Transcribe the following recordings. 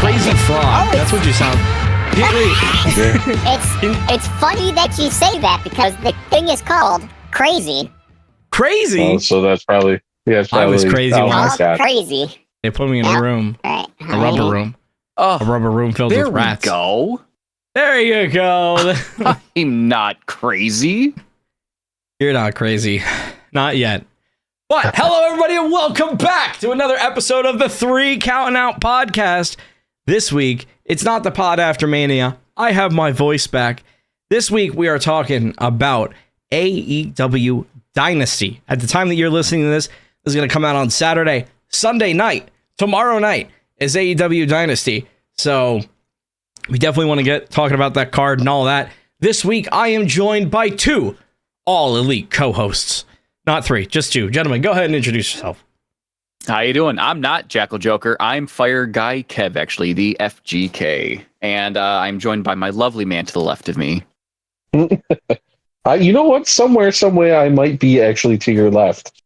crazy frog. That's what you sound. It's funny that you say that because the thing is called crazy. Crazy? Oh, so that's probably, I was crazy oh once. my God. Crazy. They put me in a room, Right. a rubber room, Oh, a rubber room filled there with we rats. go. There you go. I'm not crazy. You're not crazy. Not yet. But hello, everybody, and welcome back to another episode of the 3 Counting Out podcast. This week, it's not the pod after Mania. I have my voice back. This week, we are talking about AEW Dynasty. At the time that you're listening to this, this is going to come out on Saturday, Sunday night. Tomorrow night is AEW Dynasty. So we definitely want to get talking about that card and all that. This week, I am joined by 2 all-elite co-hosts. Not 3, just 2. Gentlemen, go ahead and introduce yourself. How you doing? I'm not Jackal Joker. I'm Fire Guy Kev, actually, the FGK. And I'm joined by my lovely man to the left of me. You know what? Somewhere, I might be actually to your left.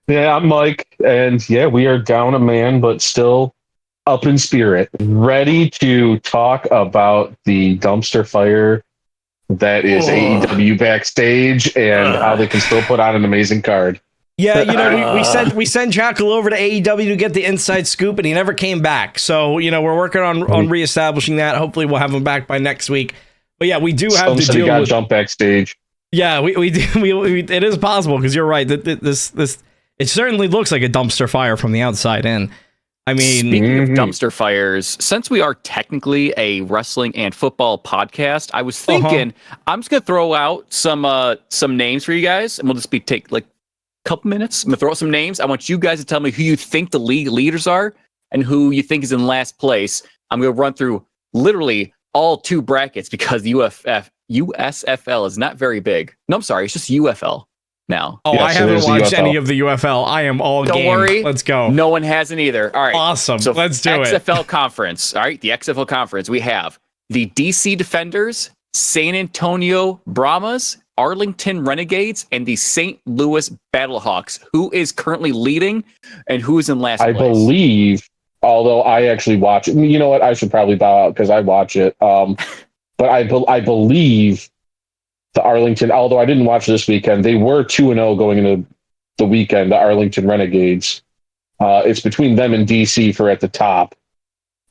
Yeah, I'm Mike, and yeah, we are down a man, but still up in spirit, ready to talk about the dumpster fire that is AEW backstage and how they can still put on an amazing card. Yeah, you know, we sent Jackal over to AEW to get the inside scoop, and he never came back. So, you know, we're working on reestablishing that. Hopefully, we'll have him back by next week. But yeah, we do have to deal with. Jump backstage. Yeah, we do. It is possible because you're right. This it certainly looks like a dumpster fire from the outside in. I mean, speaking of dumpster fires, since we are technically a wrestling and football podcast, I was thinking I'm just gonna throw out some names for you guys, and we'll just take like a couple minutes. I'm gonna throw out some names. I want you guys to tell me who you think the league leaders are and who you think is in last place. I'm gonna run through literally all 2 brackets because the USFL is not very big. No, I'm sorry, it's just UFL now. Oh, yes, I haven't watched UFL. any of the UFL. I am all Don't game. worry. Let's go. No one hasn't either. All right. Awesome. So let's do it. XFL conference. All right. The XFL conference. We have the DC Defenders, San Antonio Brahmas, Arlington Renegades, and the St. Louis Battlehawks. Who is currently leading and who is in last place? I believe, although I actually watch it, you know what? I should probably bow out because I watch it. But I believe the Arlington, although I didn't watch this weekend, they were 2-0 going into the weekend, the Arlington Renegades. It's between them and DC for at the top.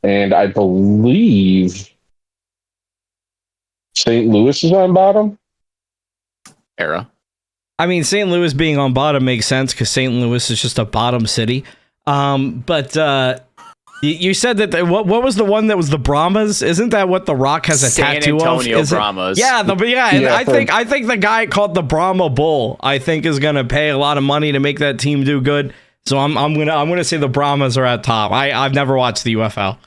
And I believe St. Louis is on bottom. Era. I mean, St. Louis being on bottom makes sense because St. Louis is just a bottom city. But you said that what was the one that was the Brahmas? Isn't that what The Rock has a tattoo of? San Antonio Brahmas. Yeah, and Yeah, I think the guy called the Brahma Bull, I think, is gonna pay a lot of money to make that team do good. So I'm gonna say the Brahmas are at top. I've never watched the UFL.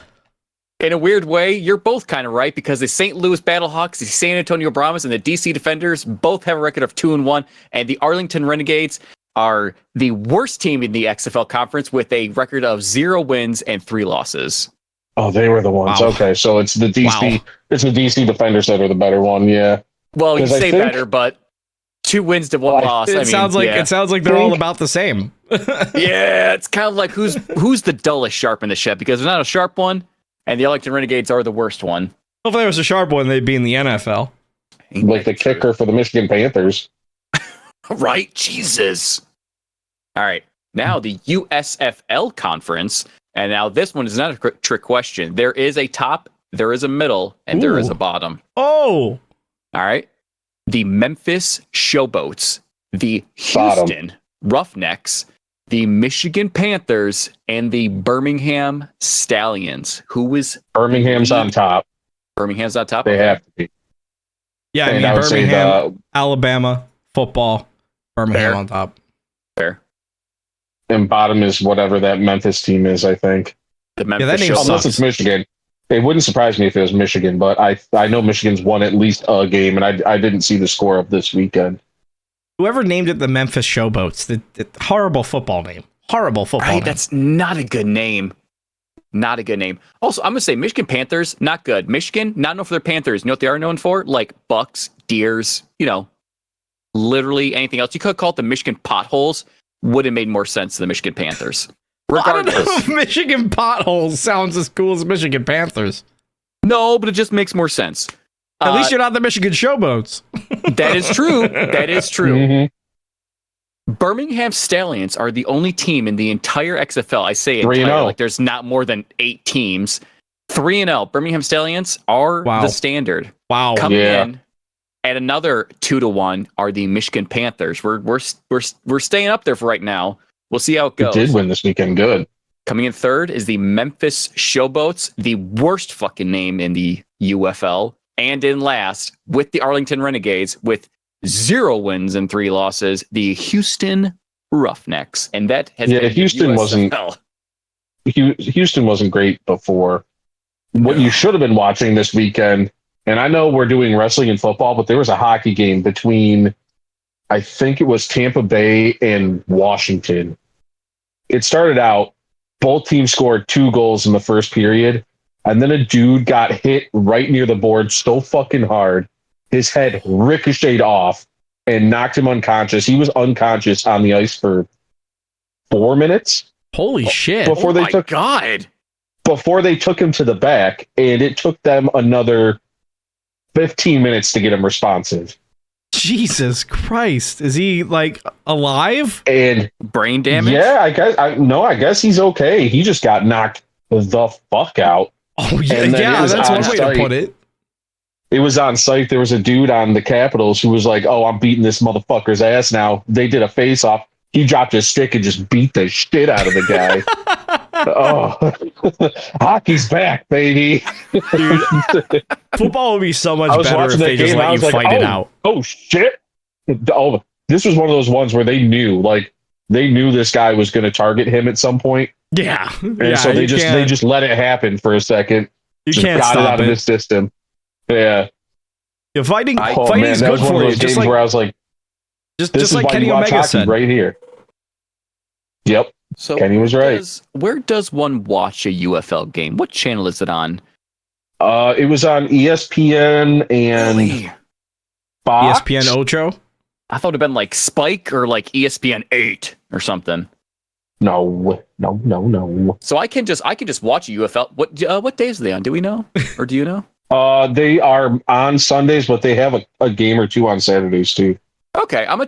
In a weird way, you're both kind of right because the St. Louis Battlehawks, the San Antonio Brahmas, and the DC Defenders both have a record of 2-1, and the Arlington Renegades are the worst team in the XFL conference with a record of 0 wins and 3 losses. Oh, they were the ones. Wow. Okay, so it's the DC. Wow. It's the DC Defenders that are the better one. Yeah. Well, you 'Cause I say think- better, but 2 wins to 1 loss. It sounds like they're all about the same. Yeah, it's kind of like who's the dullest sharp in the shed because there's not a sharp one, and the Arlington Renegades are the worst one. If there was a sharp one, they'd be in the NFL. Like the kicker for the Michigan Panthers. Right? Jesus. All right. Now the USFL conference. And now this one is not a trick question. There is a top, there is a middle, and there is a bottom. Oh. All right. The Memphis Showboats, the Bottom. Houston Roughnecks, the Michigan Panthers, and the Birmingham Stallions. Who is Birmingham's on top. Birmingham's on top? They Okay. have to be. Yeah, I And mean, would say Birmingham, Alabama, football, Birmingham Fair. on top. Fair. and bottom is whatever that Memphis team is, I think. The Memphis that name Showboats. Unless it's Michigan. It wouldn't surprise me if it was Michigan, but I know Michigan's won at least a game, and I didn't see the score of this weekend. Whoever named it the Memphis Showboats, the horrible football name. Horrible football Right, name. that's not a good name. Not a good name. Also, I'm going to say Michigan Panthers, not good. Michigan, not known for their Panthers. You know what they are known for? Like Bucks, Deers, literally anything else. You could call it the Michigan Potholes. Would have made more sense to the Michigan Panthers. I don't know Regardless. if Michigan potholes sounds as cool as Michigan Panthers. No, but it just makes more sense. At least you're not the Michigan Showboats. That is true. That is true. Mm-hmm. Birmingham Stallions are the only team in the entire XFL. I say entire, 3-0. like there's not more than 8 teams. 3-0. Birmingham Stallions are Wow. the standard. Wow. Coming Yeah. in at another 2-1 are the Michigan Panthers. We're staying up there for right now. We'll see how it He goes. did win this weekend. Good. Coming in third is the Memphis Showboats, the worst fucking name in the UFL. And in last, with the Arlington Renegades, with 0 wins and 3 losses, the Houston Roughnecks. And that has been Houston USFL. Houston wasn't great before. What you should have been watching this weekend, and I know we're doing wrestling and football, but there was a hockey game between, I think it was Tampa Bay and Washington. It started out, both teams scored 2 goals in the first period, and then a dude got hit right near the board so fucking hard, his head ricocheted off and knocked him unconscious. He was unconscious on the ice for 4 minutes Holy shit. before they took God. before they took him to the back, and it took them another 15 minutes to get him responsive. Jesus Christ. Is he like alive? And Brain damage? yeah, I guess he's okay. He just got knocked the fuck out. Oh yeah, And then it yeah, was that's on one way site. to put it. It was on site. There was a dude on the Capitals who was like, "Oh, I'm beating this motherfucker's ass now." They did a face off. He dropped his stick and just beat the shit out of the guy. Oh, hockey's back, baby. Dude, football would be so much I was better if watching they that just game. let I you was like, fight it out. Oh shit! Oh, this was one of those ones where they knew this guy was going to target him at some point, Yeah. and so they just let it happen for a second. you Just can't got it stop out of it. his system. Yeah. Yeah, fighting's That good was one of for you. those Just games where I like was like, just "This is like why Kenny you watch Omega hockey said. right here." Yep. So Kenny was where right. where does one watch a UFL game? What channel is it on? It was on ESPN and Really? Fox. ESPN Ocho. I thought it'd been like Spike or like ESPN 8 or something. No. So I can just watch a UFL. What days are they on? Do we know? Or do you know? They are on Sundays, but they have a game or two on Saturdays too. Okay, I'm gonna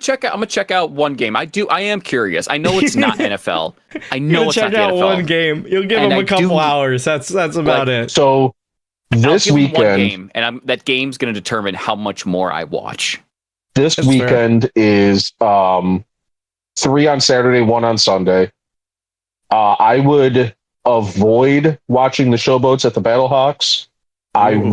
check out one game. I am curious. I know it's not NFL. I know it's not check the out NFL. one game. You'll give And him I a couple do- hours. That's about it. So this I'll give them one weekend, game, and that game's gonna determine how much more I watch. this That's fair. weekend is 3 on Saturday, 1 on Sunday. I would avoid watching the Showboats at the Battlehawks. I Oof.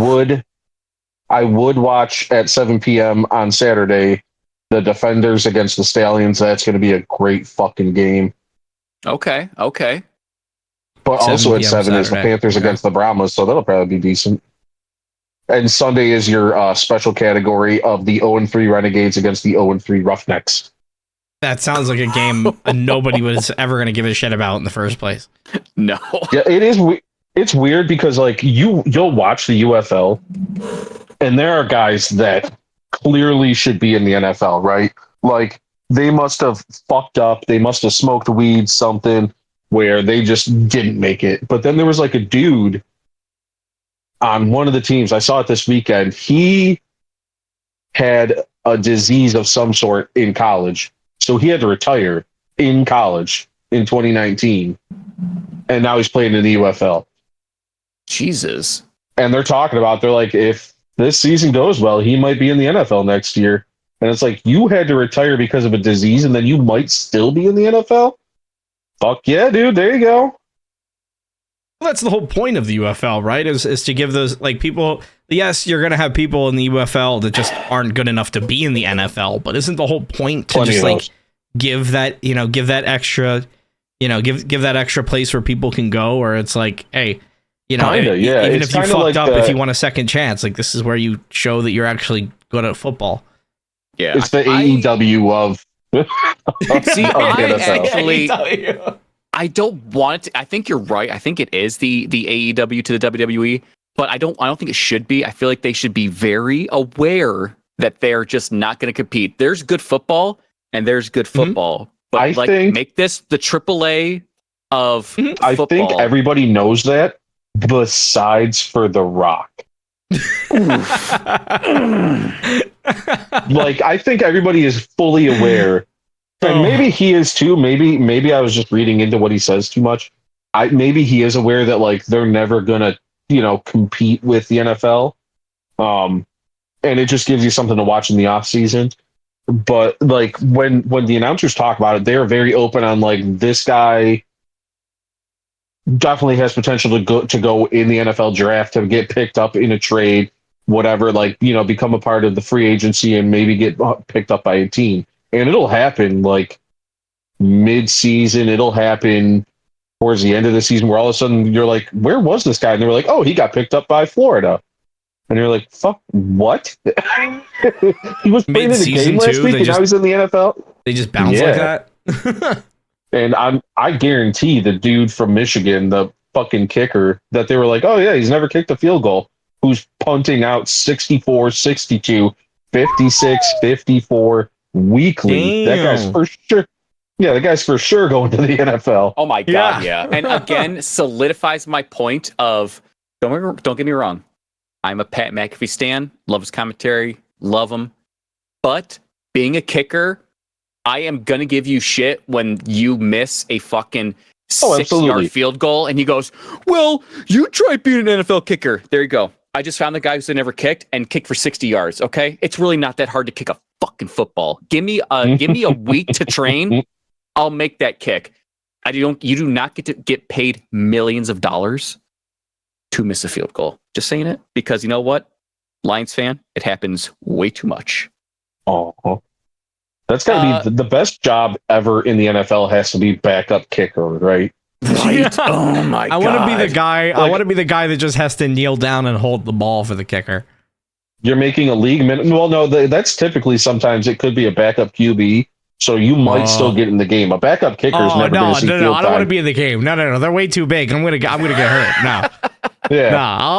would watch at 7 p.m. on Saturday the Defenders against the Stallions. That's going to be a great fucking game. Okay. But 7 also at p.m. 7 is the Saturday. Panthers Okay. against the Brahmas, so that'll probably be decent. And Sunday is your special category of the 0-3 Renegades against the 0-3 Roughnecks. That sounds like a game nobody was ever going to give a shit about in the first place. No. Yeah, it is. It's weird because like you'll watch the UFL, and there are guys that clearly should be in the NFL, right? Like they must have fucked up. They must have smoked weed, something where they just didn't make it. But then there was like a dude on one of the teams. I saw it this weekend. He had a disease of some sort in college, so he had to retire in college in 2019, and now he's playing in the UFL. Jesus. And they're talking about, they're like, if this season goes well, he might be in the NFL next year. And it's like, you had to retire because of a disease, and then you might still be in the NFL? Fuck yeah, dude. There you go. Well, that's the whole point of the UFL, right? Is to give those like people. Yes, you're going to have people in the UFL that just aren't good enough to be in the NFL, but isn't the whole point to Plenty just of like those. give that extra, give that extra place where people can go, where it's like, hey, Kinda, yeah. even It's if you kinda fucked like up, if the- you want a second chance, like this is where you show that you're actually good at football. Yeah. It's the AEW of See, of the I NFL. actually, I don't want it to. I think you're right. I think it is the AEW to the WWE, but I don't think it should be. I feel like they should be very aware that they're just not going to compete. There's good football and there's good football, but I think- make this the AAA of I football. think everybody knows that, besides for The Rock. Like, I think everybody is fully aware, and maybe he is too. Maybe I was just reading into what he says too much. Maybe he is aware that like they're never gonna, compete with the NFL. And it just gives you something to watch in the off season. But like when the announcers talk about it, they are very open on like, this guy definitely has potential to go in the NFL draft, to get picked up in a trade, whatever, like, become a part of the free agency and maybe get picked up by a team. And it'll happen like mid-season. It'll happen towards the end of the season, where all of a sudden you're like, where was this guy? And they were like, oh, he got picked up by Florida. And you're like, fuck, what? He was playing in the game last week, and now he's in the NFL. They just bounce like that. And I guarantee the dude from Michigan, the fucking kicker, that they were like, oh yeah, he's never kicked a field goal, who's punting out 64, 62, 56, 54 weekly. Damn. That guy's for sure. Yeah, the guy's for sure going to the NFL. Oh my God, yeah. And again, solidifies my point of, don't get me wrong, I'm a Pat McAfee stan, love his commentary, love him. But being a kicker, I am going to give you shit when you miss a fucking 6-yard field goal. And he goes, well, you try being an NFL kicker. There you go. I just found the guy who's never kicked and kicked for 60 yards. Okay. It's really not that hard to kick a fucking football. Give me a week to train. I'll make that kick. You do not get paid millions of dollars to miss a field goal. Just saying it, because you know what? Lions fan, it happens way too much. Oh, that's got to be the best job ever in the NFL. Has to be backup kicker, right? Right. Oh my God. I want to be the guy. I want to be the guy that just has to kneel down and hold the ball for the kicker. You're making a league minimum. Well, no, that's typically, sometimes it could be a backup QB. So you might still get in the game. A backup kicker is never going to see field time. I don't want to be in the game. No. They're way too big. I'm gonna get hurt. No. Yeah. No.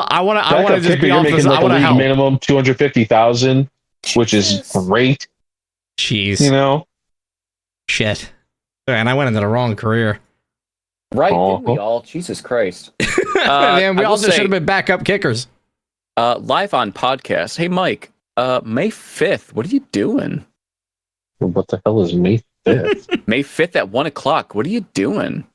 I want to just be you're off making like a league minimum $250,000, which is great. Jeez. Shit. And I went into the wrong career. Right? Didn't we all? Jesus Christ. Man, we all just should have been backup kickers. Live on podcast. Hey, Mike. May 5th. What are you doing? What the hell is May 5th? May 5th at 1:00. What are you doing?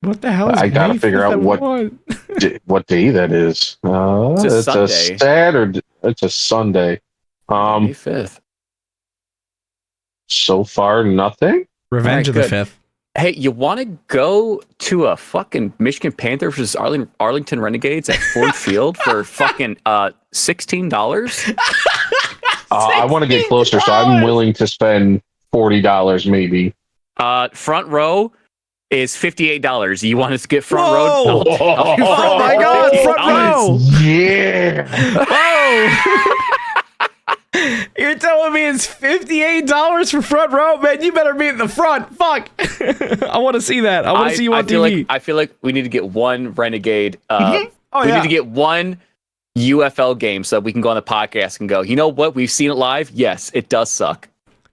What the hell is I gotta figure out what day that is. It's a Saturday. It's a Sunday. May 5th. So far, nothing. Revenge of the 5th. Hey, you want to go to a fucking Michigan Panther versus Arlington Renegades at Ford Field for fucking $16? I want to get closer, so I'm willing to spend $40 maybe. Front row is $58. You want us to get front row? Oh my God, front row! Yeah. Oh. You're telling me it's $58 for front row? Man, you better be in the front. Fuck. I want to see that. I want to see you on TV. I feel like we need to get one Renegade. We need to get one UFL game so that we can go on the podcast and go, you know what? We've seen it live. Yes, it does suck.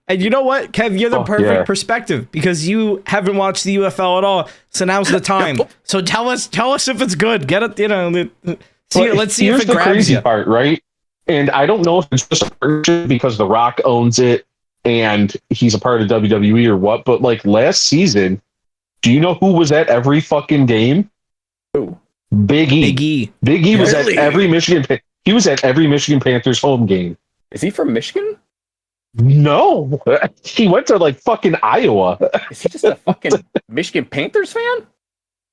And you know what, Kev? You're the perfect perspective because you haven't watched the UFL at all. So now's the time. So tell us if it's good. Get it, let's see if it grabs you. Here's the crazy part, right? And I don't know if it's just a partnership because The Rock owns it and he's a part of WWE or what, but like last season, do you know who was at every fucking game? Who? Big E. Big E was at every Michigan. He was at every Michigan Panthers home game. Is he from Michigan? No, he went to like fucking Iowa. Is he just a fucking Michigan Panthers fan?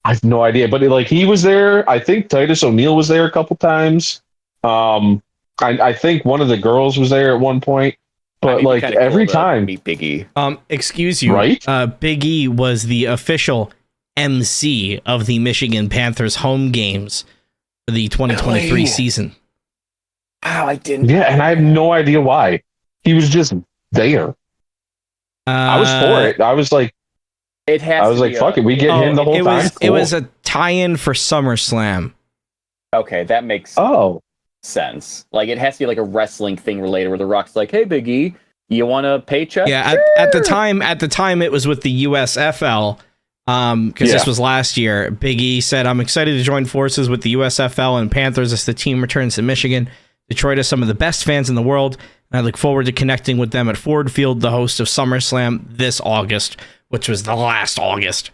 I have no idea, but like he was there. I think Titus O'Neil was there a couple times. I think one of the girls was there at one point, but like every time. Meet Big E. Excuse you. Right? Big E was the official MC of the Michigan Panthers home games for the 2023 season. Wow, I didn't. Yeah, and I have no idea why. He was just there. I was for it. I was like, fuck it. We get him the whole time. It was a tie-in for SummerSlam. Okay, that makes sense. Like it has to be like a wrestling thing related where The Rock's like, "Hey, Big E, you want a paycheck?" Yeah, sure. at the time, it was with the USFL. because this was last year. Big E said, "I'm excited to join forces with the USFL and Panthers as the team returns to Michigan. Detroit has some of the best fans in the world, and I look forward to connecting with them at Ford Field, the host of SummerSlam this August," which was the last August.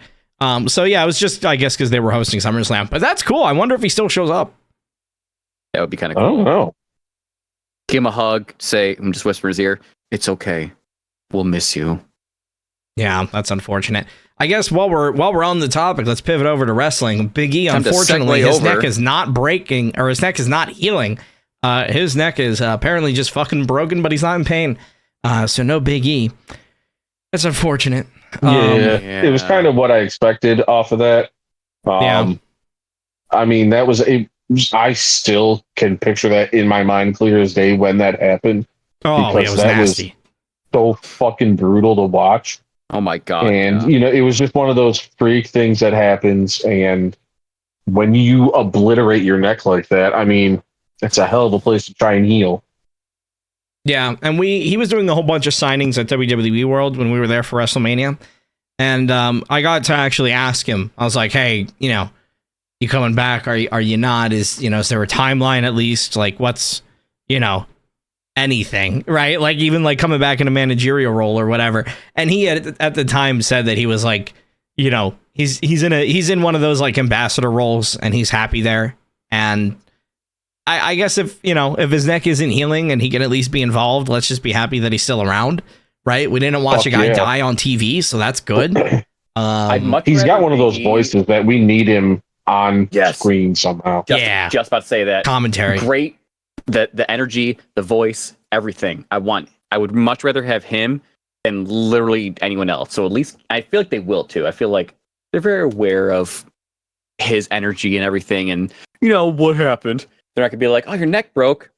So yeah, it was just, I guess, because they were hosting SummerSlam. But that's cool. I wonder if he still shows up. That would be kind of cool. I don't know. Give him a hug. Say, I'm just whisper in his ear, "It's okay. We'll miss you." Yeah, that's unfortunate. I guess while we're on the topic, let's pivot over to wrestling. Big E, unfortunately, his neck is not breaking, or his neck is not healing. His neck is apparently just fucking broken, but he's not in pain. So no Big E. That's unfortunate. It was kind of what I expected off of that. I mean, that was I still can picture that in my mind clear as day when that happened. Oh, because it was nasty. So fucking brutal to watch. Oh my God. And, it was just one of those freak things that happens. And when you obliterate your neck like that, I mean, it's a hell of a place to try and heal. Yeah. And he was doing a whole bunch of signings at WWE World when we were there for WrestleMania. And I got to actually ask him. I was like, "Hey, you coming back? Are you not? Is there a timeline at least? Like, what's, anything, right? Like, even like coming back in a managerial role or whatever." And he had, at the time, said that he was like, he's in one of those like ambassador roles and he's happy there. And I guess if his neck isn't healing and he can at least be involved, let's just be happy that he's still around, right? We didn't watch a guy die on TV, so that's good. He's got one of those voices that we need him on screen somehow. Just about to say that. Commentary. Great. The energy, the voice, everything. I would much rather have him than literally anyone else. So at least I feel like they will too. I feel like they're very aware of his energy and everything. And what happened? They're not gonna be like, "Oh, your neck broke.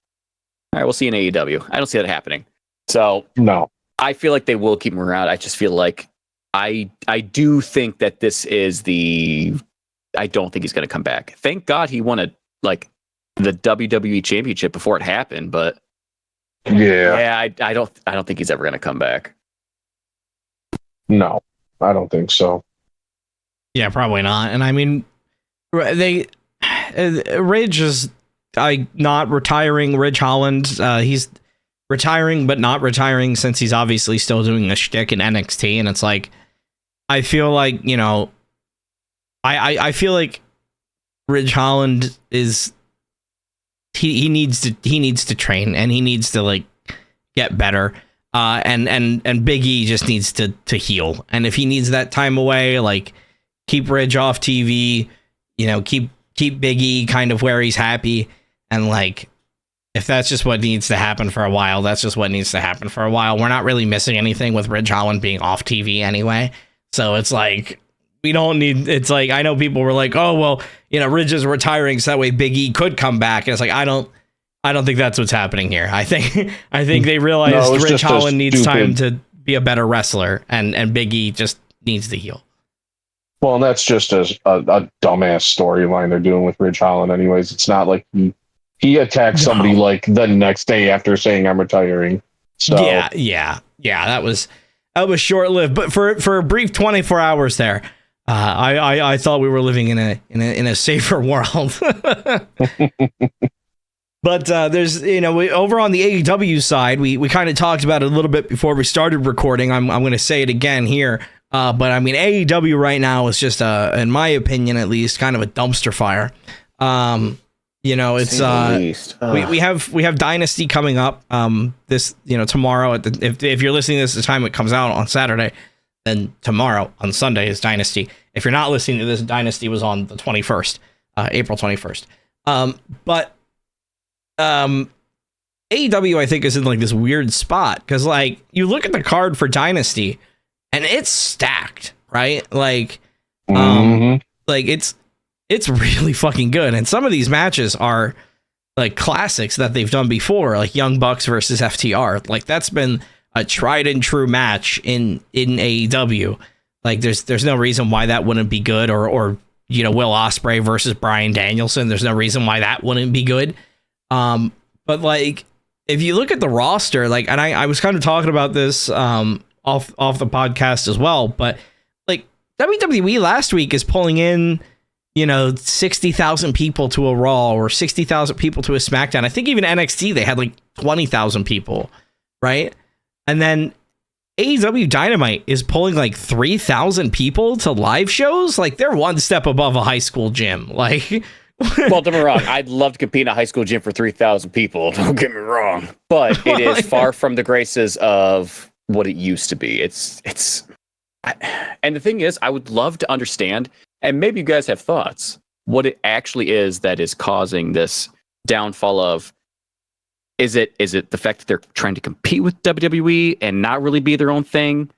All right, we'll see you in AEW." I don't see that happening. So no, I feel like they will keep him around. I just feel like I do think that this is I don't think he's going to come back. Thank God he won the WWE Championship before it happened, but I don't think he's ever going to come back. No, I don't think so. Yeah, probably not. And I mean, Ridge is not retiring. Ridge Holland, he's retiring but not retiring, since he's obviously still doing a shtick in NXT. And it's like, I feel like I feel like Ridge Holland is he needs to train, and he needs to like get better. And Big E just needs to heal. And if he needs that time away, like, keep Ridge off TV, keep Big E kind of where he's happy. And like, if that's just what needs to happen for a while, that's just what needs to happen for a while. We're not really missing anything with Ridge Holland being off TV anyway. So it's like, we don't need, it's like, I know people were like, "Oh, well, Ridge is retiring so that way Big E could come back." And it's like, I don't think that's what's happening here. I think they realized Ridge Holland needs time to be a better wrestler, and Big E just needs to heal. Well, and that's just a dumbass storyline they're doing with Ridge Holland anyways. It's not like he attacked somebody like the next day after saying, "I'm retiring." So yeah. That was short lived, but for a brief 24 hours there, I thought we were living in a safer world. But there's over on the AEW side, we kind of talked about it a little bit before we started recording. I'm going to say it again here. But I mean, AEW right now is just in my opinion at least, kind of a dumpster fire. It's we have Dynasty coming up this tomorrow if you're listening to this at the time it comes out on Saturday, then tomorrow on Sunday is Dynasty. If you're not listening to this, Dynasty was on the 21st, April 21st. But AEW, I think, is in like this weird spot because like you look at the card for Dynasty and it's stacked, right? Like, like it's really fucking good. And some of these matches are like classics that they've done before, like Young Bucks versus FTR. Like that's been a tried and true match in AEW. Like there's no reason why that wouldn't be good, or Will Ospreay versus Bryan Danielson. There's no reason why that wouldn't be good. But like if you look at the roster, like, and I was kind of talking about this off the podcast as well, but like WWE last week is pulling in, 60,000 people to a Raw or 60,000 people to a SmackDown. I think even NXT, they had like 20,000 people, right? And then AEW Dynamite is pulling like 3,000 people to live shows. Like, they're one step above a high school gym. Like, well, don't get me wrong. I'd love to compete in a high school gym for 3,000 people. Don't get me wrong. But it is far from the graces of what it used to be. And the thing is, I would love to understand, and maybe you guys have thoughts, what it actually is that is causing this downfall of, is it the fact that they're trying to compete with WWE and not really be their own thing?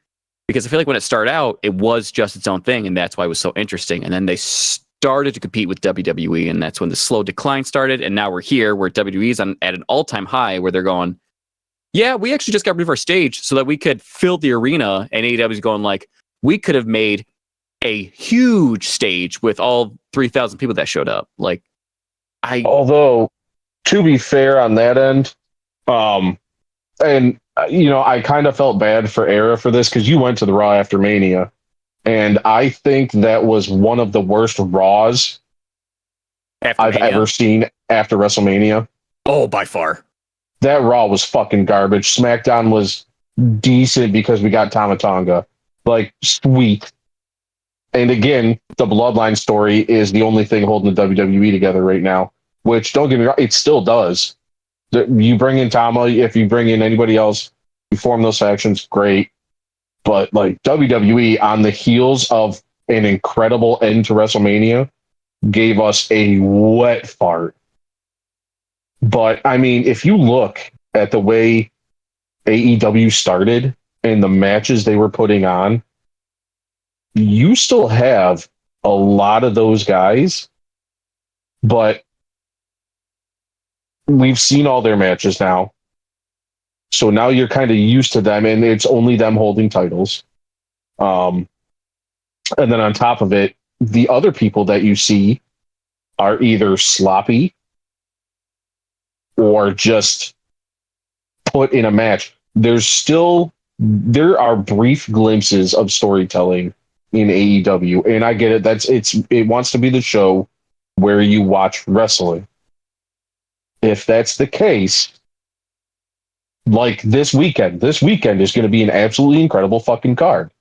Because I feel like when it started out, it was just its own thing, and that's why it was so interesting. And then they started to compete with WWE, and that's when the slow decline started. And now we're here where WWE is at an all-time high, where they're going, yeah, we actually just got rid of our stage so that we could fill the arena. And AEW is going like, we could have made a huge stage with all 3,000 people that showed up. Like, although, to be fair on that end, I kind of felt bad for Era for this, because you went to the Raw after Mania, and I think that was one of the worst Raws I've ever seen after WrestleMania. Oh, by far. That Raw was fucking garbage. SmackDown was decent because we got Tama Tonga. Like, sweet. And again, the Bloodline story is the only thing holding the WWE together right now, which, don't get me wrong, it still does. You bring in Tama, if you bring in anybody else, you form those factions, great. But like, WWE, on the heels of an incredible end to WrestleMania, gave us a wet fart. But I mean, if you look at the way AEW started and the matches they were putting on, you still have a lot of those guys, but we've seen all their matches now. So now you're kind of used to them, and it's only them holding titles. And then on top of it, the other people that you see are either sloppy or just put in a match. There are brief glimpses of storytelling in AEW, and I get it. It wants to be the show where you watch wrestling. If that's the case, like this weekend is going to be an absolutely incredible fucking card.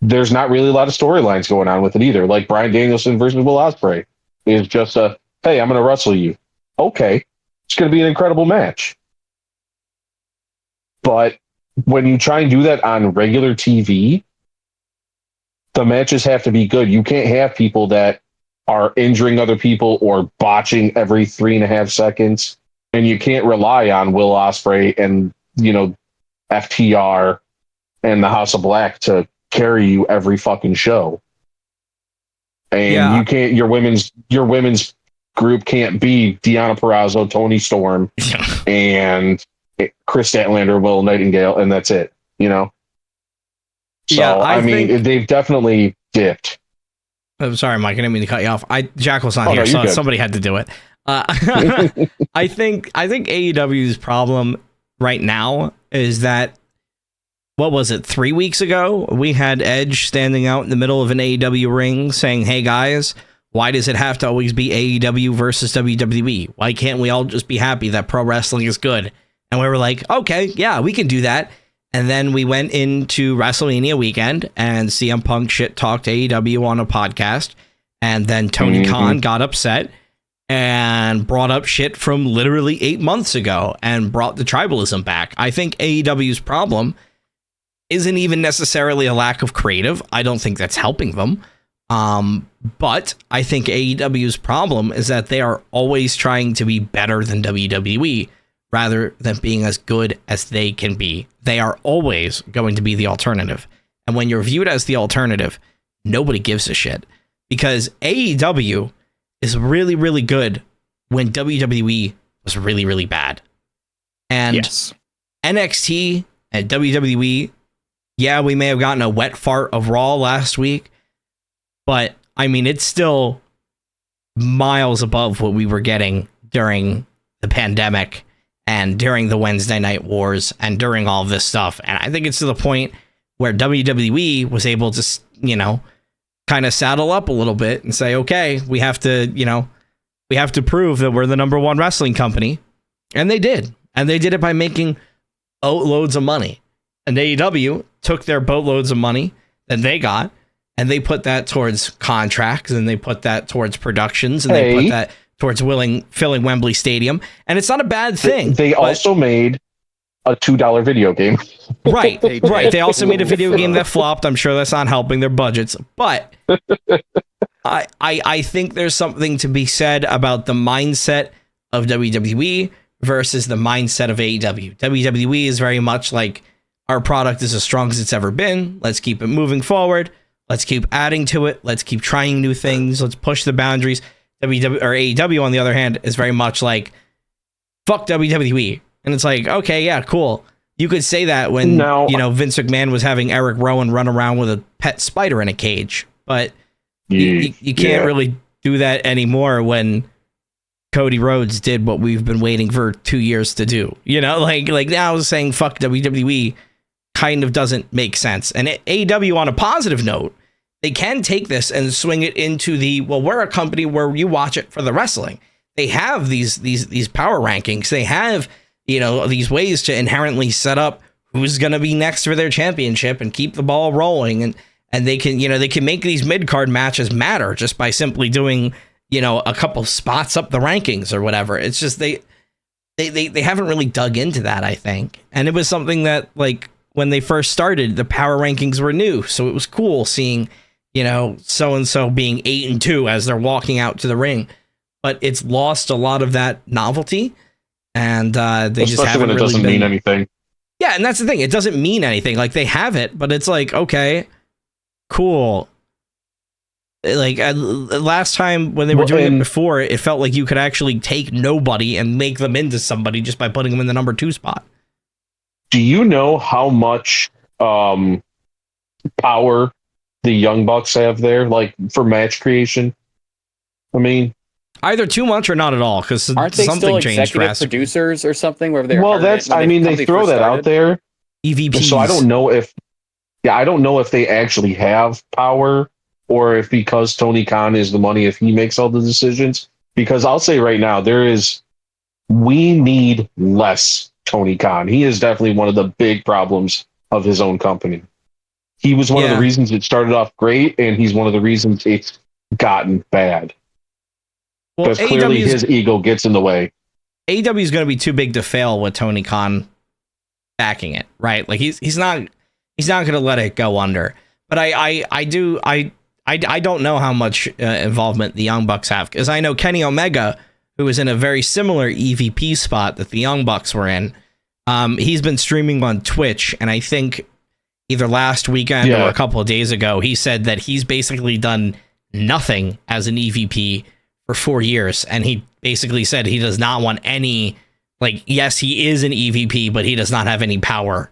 There's not really a lot of storylines going on with it either. Like Bryan Danielson versus Will Ospreay is just a, hey, I'm going to wrestle you. Okay, it's going to be an incredible match. But when you try and do that on regular TV, the matches have to be good. You can't have people that are injuring other people or botching every 3.5 seconds. And you can't rely on Will Ospreay and, FTR and the House of Black to carry you every fucking show. And you can't, your women's group can't be Deonna Purrazzo, Toni Storm, and Chris Statlander, Will Nightingale, and that's it, So, I mean, they've definitely dipped. I'm sorry, Mike. I didn't mean to cut you off. Jackal's not here, so somebody had to do it. I think AEW's problem right now is that, what was it, 3 weeks ago, we had Edge standing out in the middle of an AEW ring saying, hey guys, why does it have to always be AEW versus WWE? Why can't we all just be happy that pro wrestling is good? And we were like, okay, yeah, we can do that. And then we went into WrestleMania weekend, and CM Punk shit talked AEW on a podcast. And then Tony Khan got upset and brought up shit from literally 8 months ago and brought the tribalism back. I think AEW's problem isn't even necessarily a lack of creative. I don't think that's helping them. But I think AEW's problem is that they are always trying to be better than WWE rather than being as good as they can be. They are always going to be the alternative. And when you're viewed as the alternative, nobody gives a shit, because AEW is really, really good when WWE was really, really bad. And NXT and WWE, yeah, we may have gotten a wet fart of Raw last week, but I mean, it's still miles above what we were getting during the pandemic and during the Wednesday Night Wars and during all this stuff. And I think it's to the point where WWE was able to, kind of saddle up a little bit and say, okay, we have to prove that we're the number one wrestling company. And they did. And they did it by making boatloads of money. And AEW took their boatloads of money that they got, and they put that towards contracts, and they put that towards productions, and they put that towards filling Wembley Stadium. And it's not a bad thing. They also made a $2 video game. Right. They also made a video game that flopped. I'm sure that's not helping their budgets. But I think there's something to be said about the mindset of WWE versus the mindset of AEW. WWE is very much like, our product is as strong as it's ever been. Let's keep it moving forward. Let's keep adding to it. Let's keep trying new things. Let's push the boundaries. AEW, on the other hand, is very much like, fuck WWE. And it's like, okay, yeah, cool. You could say that when, Vince McMahon was having Eric Rowan run around with a pet spider in a cage. But you can't really do that anymore when Cody Rhodes did what we've been waiting for 2 years to do. Like now saying fuck WWE kind of doesn't make sense. And AEW, on a positive note, they can take this and swing it into we're a company where you watch it for the wrestling. They have these power rankings. They have, these ways to inherently set up who's going to be next for their championship and keep the ball rolling. And they can make these mid-card matches matter just by simply doing, a couple spots up the rankings or whatever. It's just they haven't really dug into that, I think. And it was something that, like, when they first started, the power rankings were new. So it was cool seeing, so-and-so being 8-2 as they're walking out to the ring. But it's lost a lot of that novelty. And they just haven't when it really doesn't mean anything. Yeah, and that's the thing. It doesn't mean anything. Like, they have it, but it's like, okay, cool. Like, last time when they were doing it before, it felt like you could actually take nobody and make them into somebody just by putting them in the number 2 spot. Do you know how much power the Young Bucks have there, like, for match creation? I mean, either too much or not at all, because aren't they something still changed executive drastically. producers or something? Where they're they throw that out there. EVPs. So I don't know if they actually have power, or if because Tony Khan is the money, if he makes all the decisions. Because I'll say right now, we need less Tony Khan. He is definitely one of the big problems of his own company. He was one of the reasons it started off great, and he's one of the reasons it's gotten bad. Because clearly his ego gets in the way. AEW is going to be too big to fail with Tony Khan backing it, right? Like he's not going to let it go under. But I don't know how much involvement the Young Bucks have, because I know Kenny Omega, who was in a very similar EVP spot that the Young Bucks were in. He's been streaming on Twitch, and I think either last weekend or a couple of days ago, he said that he's basically done nothing as an EVP for 4 years, and he basically said he does not want any, like, yes, he is an EVP, but he does not have any power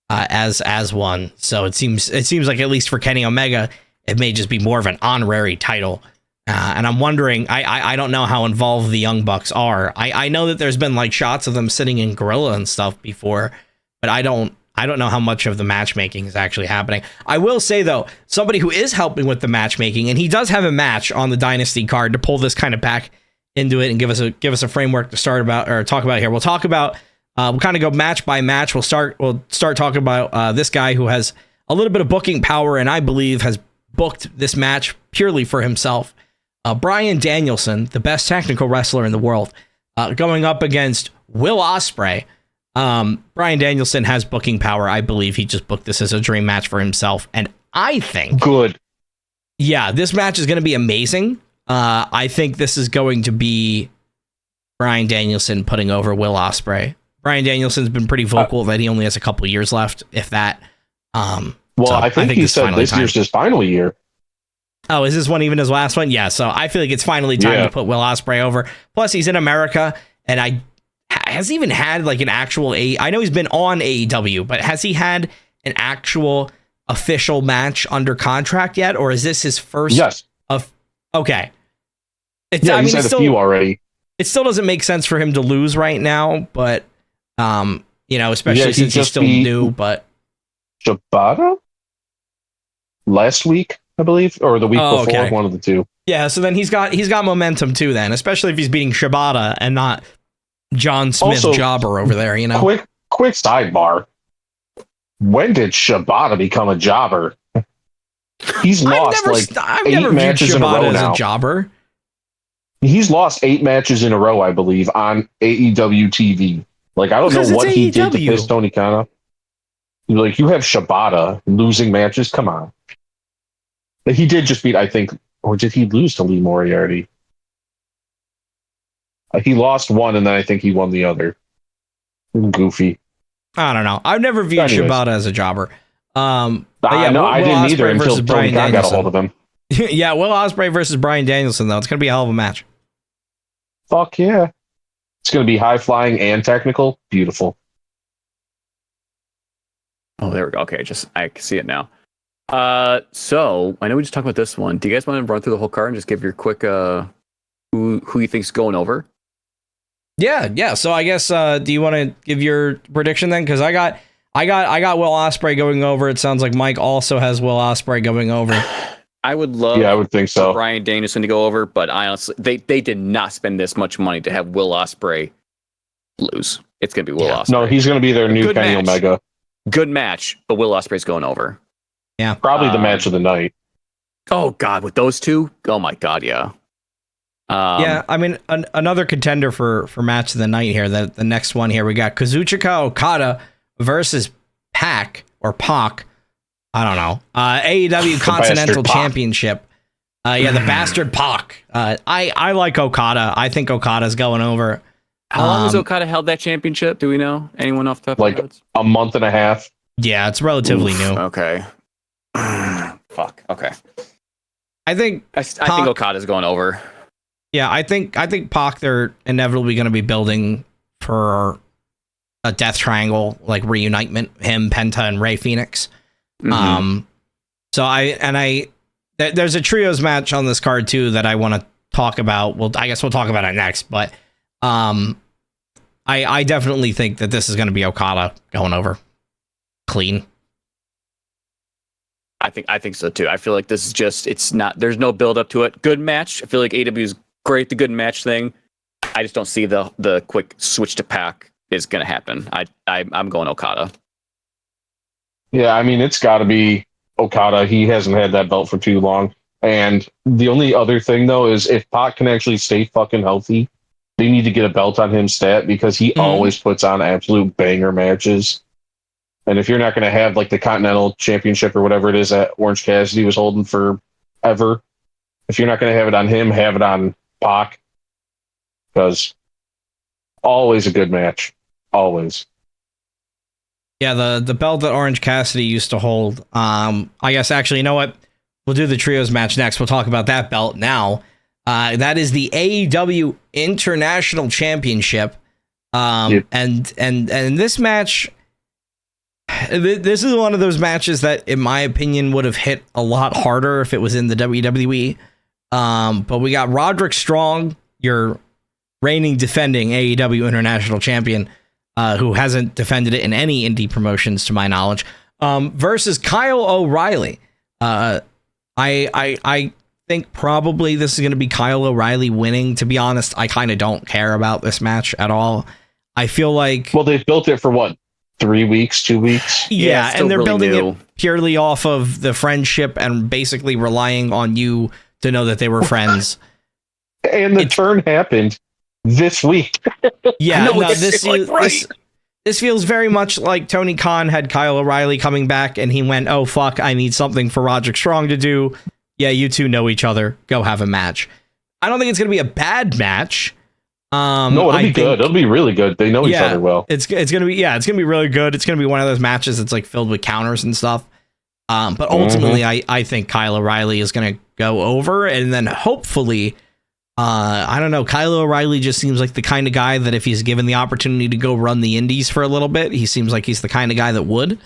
as one. So it seems like, at least for Kenny Omega, it may just be more of an honorary title. And I'm wondering, I don't know how involved the Young Bucks are. I know that there's been like shots of them sitting in Gorilla and stuff before, but I don't know how much of the matchmaking is actually happening. I will say, though, somebody who is helping with the matchmaking, and he does have a match on the Dynasty card to pull this kind of back into it and give us a framework to talk about here. We'll talk about, we'll kind of go match by match. We'll start talking about this guy who has a little bit of booking power, and I believe has booked this match purely for himself. Bryan Danielson, the best technical wrestler in the world, going up against Will Ospreay. Bryan Danielson has booking power. I believe he just booked this as a dream match for himself. And I think... Good. Yeah, this match is going to be amazing. I think this is going to be Bryan Danielson putting over Will Ospreay. Bryan Danielson's been pretty vocal that he only has a couple years left, if that. I think he said this year's his final year. Oh, is this one even his last one? Yeah, so I feel like it's finally time to put Will Ospreay over. Plus, he's in America, and has he even had like an actual I know he's been on AEW, but has he had an actual official match under contract yet, or is this his first? Yes. Okay. He's had a few already. It still doesn't make sense for him to lose right now, but especially since he's still new. But Shibata? last week, I believe, or the week before, okay. one of the two. Yeah, so then he's got momentum too then, especially if he's beating Shibata and not John Smith Also, Jobber over there, you know. Quick sidebar. When did Shibata become a jobber? He's lost I've 8 never viewed matches in a Shibata row as now. a jobber. He's lost 8 matches in a row, I believe, on AEW TV. Like, I don't Because know what it's he did to AEW. piss Tony Khan off. Like, you have Shibata losing matches? Come on. But he did just beat, I think, or did he lose to Lee Moriarty? He lost one, and then I think he won the other. Goofy. I don't know. I've never viewed Shibata as a jobber. I didn't either until Tony Khan got a hold of him. Yeah, Will Ospreay versus Bryan Danielson, though. It's going to be a hell of a match. Fuck yeah. It's going to be high-flying and technical. Beautiful. Oh, there we go. Okay, I can see it now. So I know we just talked about this one. Do you guys want to run through the whole card and just give your quick who you think's going over? Yeah. So I guess do you want to give your prediction then? Because I got Will Ospreay going over. It sounds like Mike also has Will Ospreay going over. I would love. Yeah, I would think so. Bryan Danielson to go over, but I honestly, they did not spend this much money to have Will Ospreay lose. It's gonna be Will Ospreay. No, he's going to be their new Good Kenny match. Omega. Good match, but Will Ospreay's going over. Yeah, probably the match of the night. Oh God, with those two, oh my God, yeah. Yeah, I mean, another contender for match of the night here. The next one here, we got Kazuchika Okada versus Pac. I don't know. AEW Continental Championship. The bastard Pac. I like Okada. I think Okada's going over. How long has Okada held that championship? Do we know? Anyone off the top of their heads? A month and a half. Yeah, it's relatively new. Okay. Fuck. Okay. I think Okada's going over. Yeah, I think Pac, they're inevitably going to be building for a death triangle, like reunitement, him, Penta, and Rey Fenix. Mm-hmm. There's a trios match on this card too that I want to talk about. Well, I guess we'll talk about it next, but I definitely think that this is going to be Okada going over clean. I think so too. I feel like this is just, there's no build up to it. Good match. I feel like AEW is great, the good match thing. I just don't see the quick switch to Pac is going to happen. I'm going Okada. Yeah, I mean, it's got to be Okada. He hasn't had that belt for too long. And the only other thing, though, is if Pac can actually stay fucking healthy, they need to get a belt on him stat because he always puts on absolute banger matches. And if you're not going to have like the Continental Championship or whatever it is that Orange Cassidy was holding forever, if you're not going to have it on him, have it on Pac. Because always a good match. Always. Yeah, the belt that Orange Cassidy used to hold. I guess actually, you know what? We'll do the trios match next. We'll talk about that belt now. That is the AEW International Championship. And this match, this is one of those matches that, in my opinion, would have hit a lot harder if it was in the WWE. But we got Roderick Strong, your reigning defending AEW International Champion, who hasn't defended it in any indie promotions to my knowledge, versus Kyle O'Reilly. I think probably this is going to be Kyle O'Reilly winning. To be honest, I kind of don't care about this match at all. I feel like... Well, they've built it for what? 3 weeks, 2 weeks? Yeah, and they're really building new. it purely off of the friendship and basically relying on you to know that they were friends. And the turn happened this week. Yeah, No, no, this this feels very much like Tony Khan had Kyle O'Reilly coming back and he went, oh, fuck, I need something for Roderick Strong to do. Yeah, you two know each other. Go have a match. I don't think it's going to be a bad match. No, it'll be good. It'll be really good. They know each other well. It's going to be really good. It's going to be one of those matches that's like filled with counters and stuff. But ultimately, I think Kyle O'Reilly is going to go over, and then hopefully, I don't know, Kyle O'Reilly just seems like the kind of guy that if he's given the opportunity to go run the indies for a little bit, he seems like he's the kind of guy that would.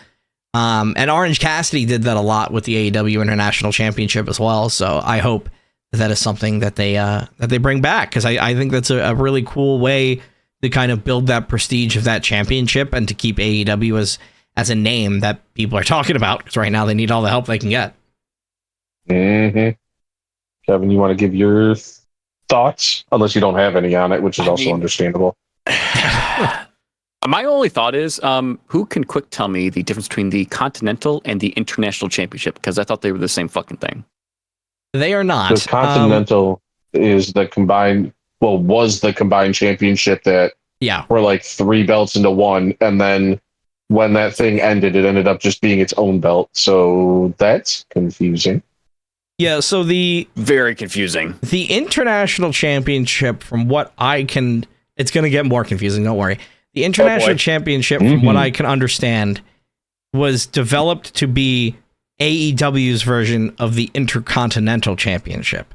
And Orange Cassidy did that a lot with the AEW International Championship as well. So I hope that is something that they bring back, because I think that's a really cool way to kind of build that prestige of that championship and to keep AEW as a name that people are talking about, because right now they need all the help they can get. Mm-hmm. Kevin, you want to give your thoughts? Unless you don't have any on it, which is also understandable. My only thought is, who can quick tell me the difference between the Continental and the International Championship? Because I thought they were the same fucking thing. They are not. The Continental is the combined, was the combined championship that were like 3 belts into one. And then when that thing ended, it ended up just being its own belt. So that's confusing. Yeah, so very confusing. The International Championship, from what I can, it's going to get more confusing, don't worry. The International Championship, from what I can understand, was developed to be AEW's version of the Intercontinental Championship.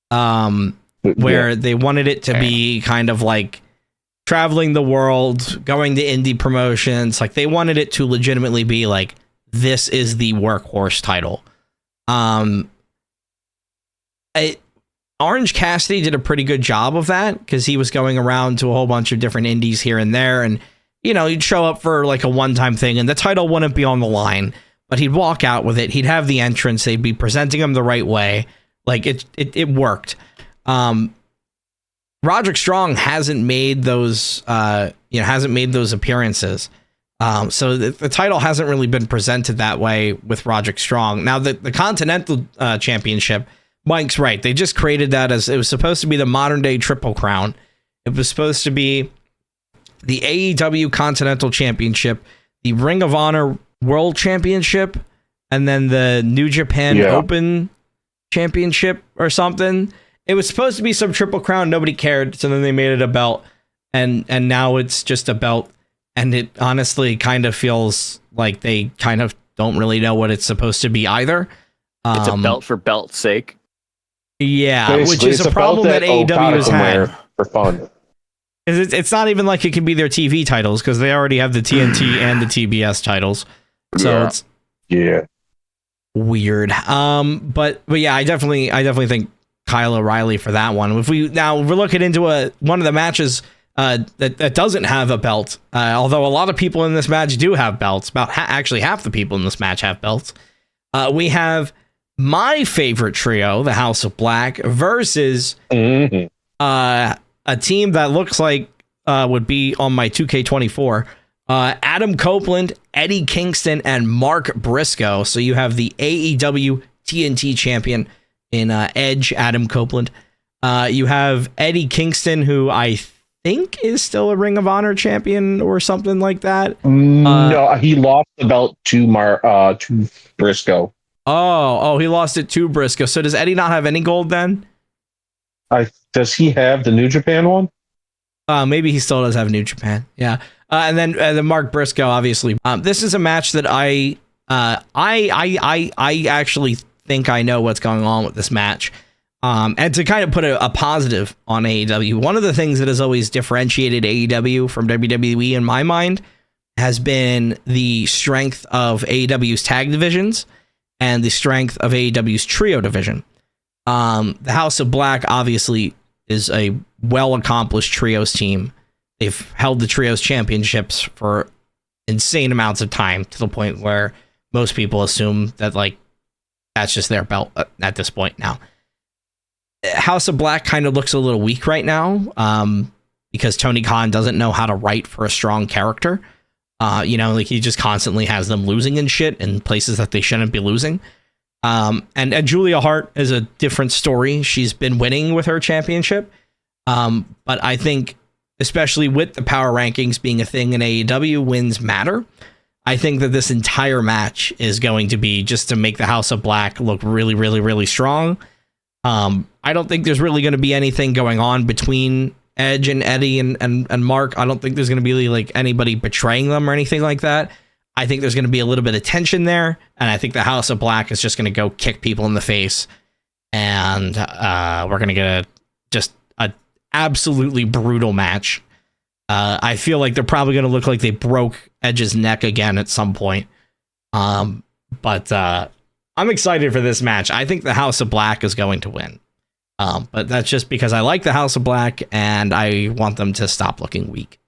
Where they wanted it to be kind of like traveling the world, going to indie promotions. Like, they wanted it to legitimately be like, this is the workhorse title. Orange Cassidy did a pretty good job of that because he was going around to a whole bunch of different indies here and there. And, he'd show up for like a one-time thing and the title wouldn't be on the line, but he'd walk out with it. He'd have the entrance. They'd be presenting him the right way. Like it worked. Roderick Strong hasn't made those, appearances. So the title hasn't really been presented that way with Roderick Strong. Now the Continental Championship, Mike's right. They just created that as it was supposed to be the modern day Triple Crown. It was supposed to be the AEW Continental Championship, the Ring of Honor World Championship, and then the New Japan Open Championship or something. It was supposed to be some Triple Crown. Nobody cared. So then they made it a belt, and now it's just a belt. And it honestly kind of feels like they kind of don't really know what it's supposed to be either. It's a belt for belt's sake. Yeah, basically, which is a problem that AEW has had for fun. It's not even like it can be their TV titles because they already have the TNT and the TBS titles. So it's weird. But yeah, I definitely think Kyle O'Reilly for that one. If we're looking into one of the matches that doesn't have a belt, although a lot of people in this match do have belts. About actually half the people in this match have belts. We have my favorite trio, the House of Black, versus a team that looks like would be on my 2K24. Adam Copeland, Eddie Kingston, and Mark Briscoe. So you have the AEW TNT champion in Edge, Adam Copeland. You have Eddie Kingston, who I think is still a Ring of Honor champion or something like that. No, he lost the belt to Briscoe. Oh, he lost it to Briscoe. So does Eddie not have any gold then? Does he have the New Japan one? Maybe he still does have New Japan. Yeah. And then Mark Briscoe, obviously. This is a match that I actually think I know what's going on with this match. And to kind of put a positive on AEW, one of the things that has always differentiated AEW from WWE in my mind has been the strength of AEW's tag divisions and the strength of AEW's trio division. The House of Black obviously is a well-accomplished trios team. They've held the trios championships for insane amounts of time to the point where most people assume that that's just their belt at this point now. House of Black kind of looks a little weak right now because Tony Khan doesn't know how to write for a strong character. He just constantly has them losing and shit in places that they shouldn't be losing. And Julia Hart is a different story. She's been winning with her championship. But I think, especially with the power rankings being a thing in AEW, wins matter. I think that this entire match is going to be just to make the House of Black look really, really, really strong. I don't think there's really going to be anything going on between Edge and Eddie and Mark. I don't think there's going to be anybody betraying them or anything like that. I think there's going to be a little bit of tension there, and I think the House of Black is just going to go kick people in the face, and we're going to get a absolutely brutal match. I feel like they're probably going to look like they broke Edge's neck again at some point. But I'm excited for this match. I think the House of Black is going to win. But that's just because I like the House of Black and I want them to stop looking weak.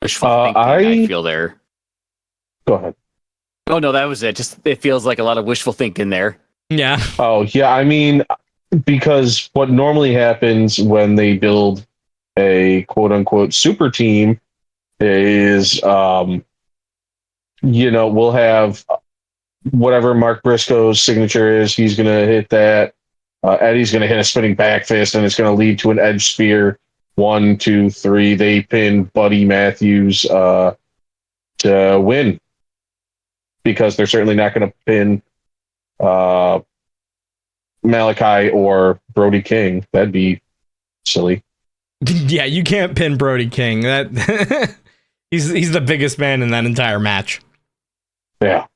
I feel there. Go ahead. Oh no, that was it. Just it feels like a lot of wishful thinking there. Yeah. Oh, yeah. I mean, because what normally happens when they build a quote unquote super team is, we'll have whatever Mark Briscoe's signature is. He's going to hit that. Eddie's going to hit a spinning back fist, and it's going to lead to an edge spear. 1, 2, 3. They pin Buddy Matthews to win because they're certainly not going to pin Malachi or Brody King. That'd be silly. Yeah, you can't pin Brody King. That he's the biggest man in that entire match. Yeah.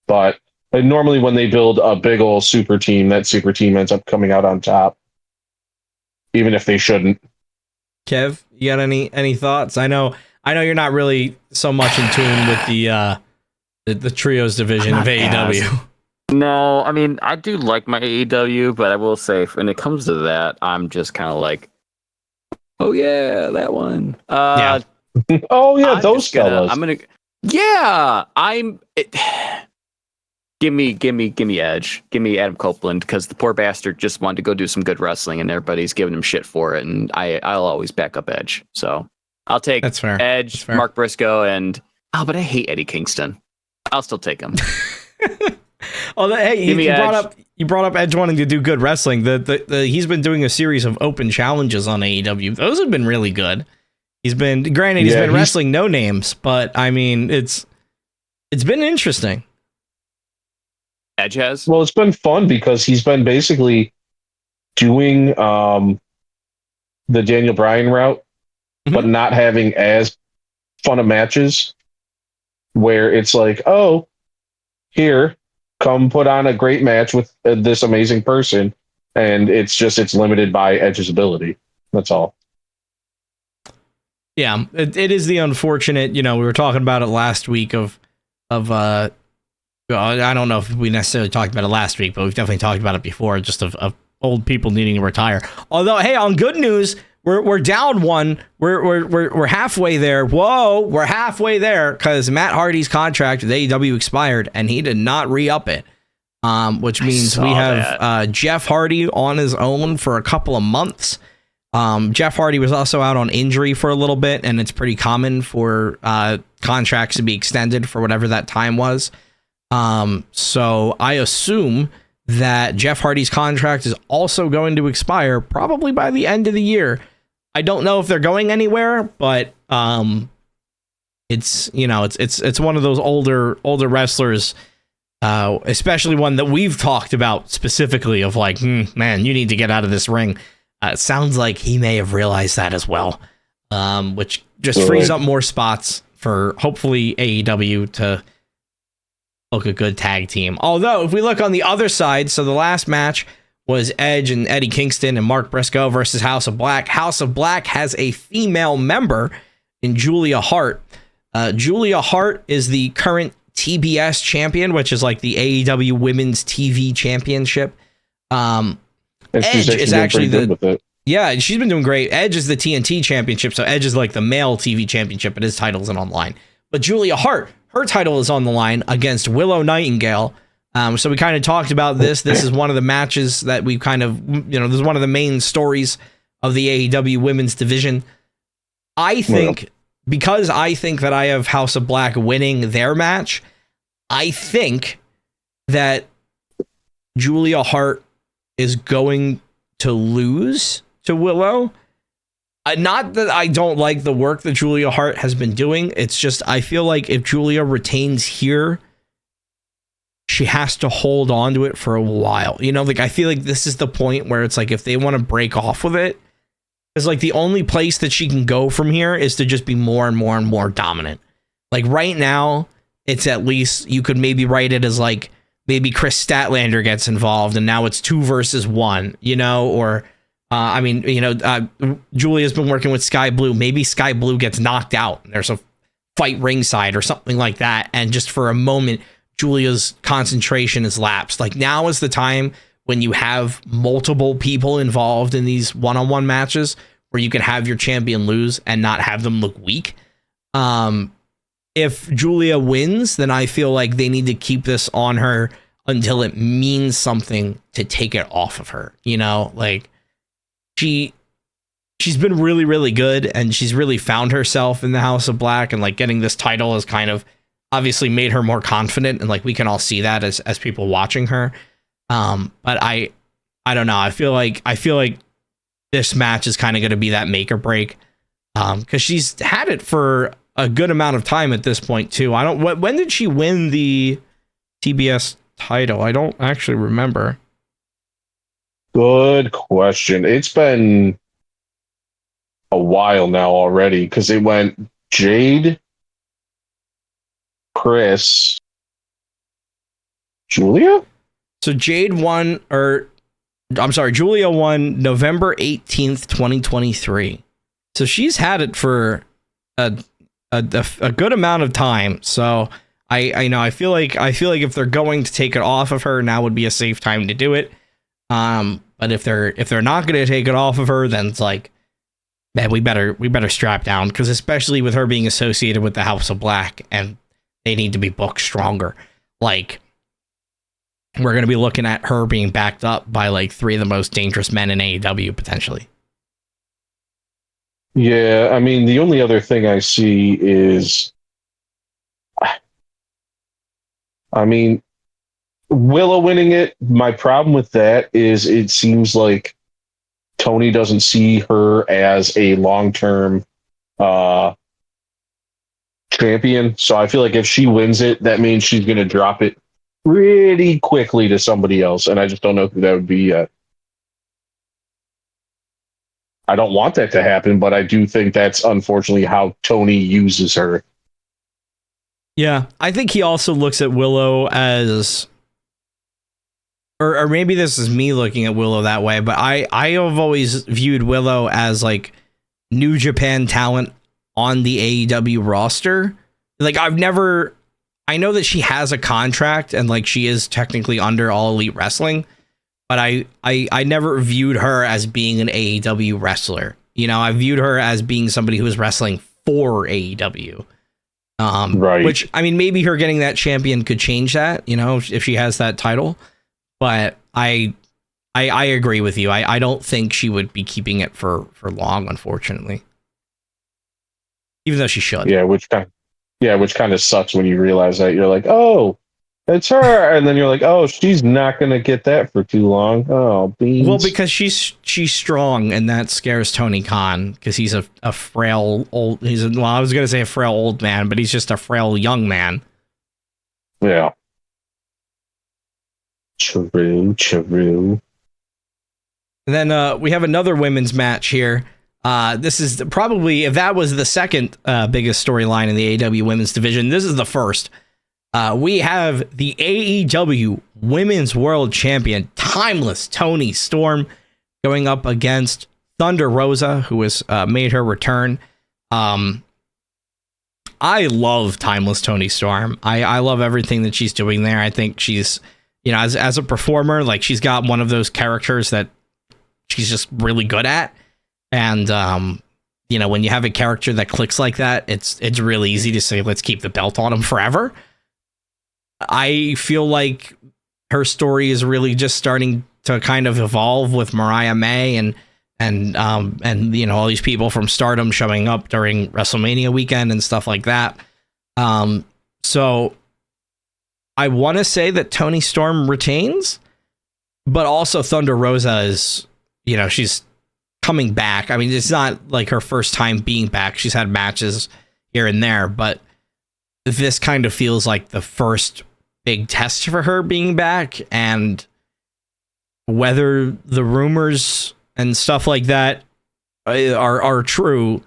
But normally when they build a big old super team, that super team ends up coming out on top, even if they shouldn't. Kev, you got any thoughts? I know you're not really so much in tune with the trios division of AEW. No, I mean, I do like my AEW, but I will say when it comes to that, I'm just kind of like, oh yeah, that one. Yeah. Oh yeah, those fellas. Give me Edge. Give me Adam Copeland, because the poor bastard just wanted to go do some good wrestling and everybody's giving him shit for it, and I'll always back up Edge. So I'll take That's fair. Edge, That's fair. Mark Briscoe, but I hate Eddie Kingston. I'll still take him. Oh, hey, Give me you brought up Edge wanting to do good wrestling. He's been doing a series of open challenges on AEW. Those have been really good. He's been wrestling no names, but I mean it's been interesting. Edge has? Well, it's been fun because he's been basically doing the Daniel Bryan route, but not having as fun of matches where it's like, oh, here, come put on a great match with this amazing person. And it's limited by Edge's ability. That's all. Yeah, it is the unfortunate, we were talking about it last week of I don't know if we necessarily talked about it last week, but we've definitely talked about it before, just of old people needing to retire. Although, hey, on good news, we're down one. We're halfway there. Whoa, we're halfway there because Matt Hardy's contract with AEW expired and he did not re-up it. Which means we have Jeff Hardy on his own for a couple of months. Jeff Hardy was also out on injury for a little bit, and it's pretty common for contracts to be extended for whatever that time was. So I assume that Jeff Hardy's contract is also going to expire probably by the end of the year. I don't know if they're going anywhere, but it's one of those older wrestlers, especially one that we've talked about specifically of like, man, you need to get out of this ring. It sounds like he may have realized that as well, which just frees up more spots for hopefully AEW to look a good tag team. Although, if we look on the other side, so the last match was Edge and Eddie Kingston and Mark Briscoe versus House of Black. House of Black has a female member in Julia Hart. Julia Hart is the current TBS champion, which is like the AEW Women's TV Championship. Edge is actually yeah, she's been doing great. Edge is the TNT Championship, so Edge is like the male TV Championship, but his title isn't online. But Julia Hart, her title is on the line against Willow Nightingale. So we kind of talked about this. This is one of the matches that we kind of, this is one of the main stories of the AEW women's division. I think, because I think that I have House of Black winning their match, I think that Julia Hart is going to lose to Willow. Not that I don't like the work that Julia Hart has been doing. It's just, I feel like if Julia retains here, she has to hold on to it for a while. I feel like this is the point where it's like, if they want to break off with it, it's like the only place that she can go from here is to just be more and more and more dominant. Like right now, it's at least, you could maybe write it as like, maybe Chris Statlander gets involved and now it's 2 versus 1, or Julia's been working with Sky Blue. Maybe Sky Blue gets knocked out and there's a fight ringside or something like that. And just for a moment, Julia's concentration is lapsed. Like now is the time when you have multiple people involved in these one-on-one matches where you can have your champion lose and not have them look weak. if Julia wins, then I feel like they need to keep this on her until it means something to take it off of her. You know, like she's been really, really good, and she's really found herself in the House of Black, and like getting this title has kind of obviously made her more confident, and like we can all see that as people watching her. But I don't know. I feel like this match is kind of going to be that make or break, because she's had it for a good amount of time at this point too. When did she win the TBS title? I don't actually remember. Good question. It's been a while now already, because it went Jade, Chris, Julia. So Jade won, Julia won November 18th, 2023. So she's had it for a good amount of time. So I feel like if they're going to take it off of her, now would be a safe time to do it. But if they're not going to take it off of her, then it's like, man, we better strap down, because especially with her being associated with the House of Black, and they need to be booked stronger. Like, we're going to be looking at her being backed up by like 3 of the most dangerous men in AEW potentially. Yeah, I mean, the only other thing I see is, I mean, Willow winning it. My problem with that is it seems like Tony doesn't see her as a long-term champion. So I feel like if she wins it, that means she's going to drop it pretty quickly to somebody else. And I just don't know who that would be yet. I don't want that to happen, but I do think that's unfortunately how Tony uses her. Yeah, I think he also looks at Willow as, or maybe this is me looking at Willow that way, but I have always viewed Willow as like New Japan talent on the AEW roster. Like I know that she has a contract and like she is technically under All Elite Wrestling, but I never viewed her as being an AEW wrestler. You know, I viewed her as being somebody who was wrestling for AEW. Right. Which, I mean, maybe her getting that champion could change that, you know, if she has that title. But I agree with you. I don't think she would be keeping it for long, unfortunately. Even though she should. Yeah, which kind of sucks when you realize that. You're like, oh, it's her, and then you're like, oh, she's not gonna get that for too long. Oh, beans. Well, because she's strong, and that scares Tony Khan, because he's a frail old. I was gonna say a frail old man, but he's just a frail young man. Yeah. True. And then we have another women's match here. This is probably, if that was the second biggest storyline in the AEW women's division, this is the first. We have the AEW Women's World Champion, Timeless Toni Storm, going up against Thunder Rosa, who has made her return. I love Timeless Toni Storm. I love everything that she's doing there. I think she's, you know, as a performer, like she's got one of those characters that she's just really good at. And, you know, when you have a character that clicks like that, it's really easy to say, let's keep the belt on him forever. I feel like her story is really just starting to kind of evolve with Mariah May and you know, all these people from Stardom showing up during WrestleMania weekend and stuff like that. So I want to say that Toni Storm retains, but also Thunder Rosa is, you know, she's coming back. I mean, it's not like her first time being back. She's had matches here and there, but this kind of feels like the first big test for her being back. And whether the rumors and stuff like that are true,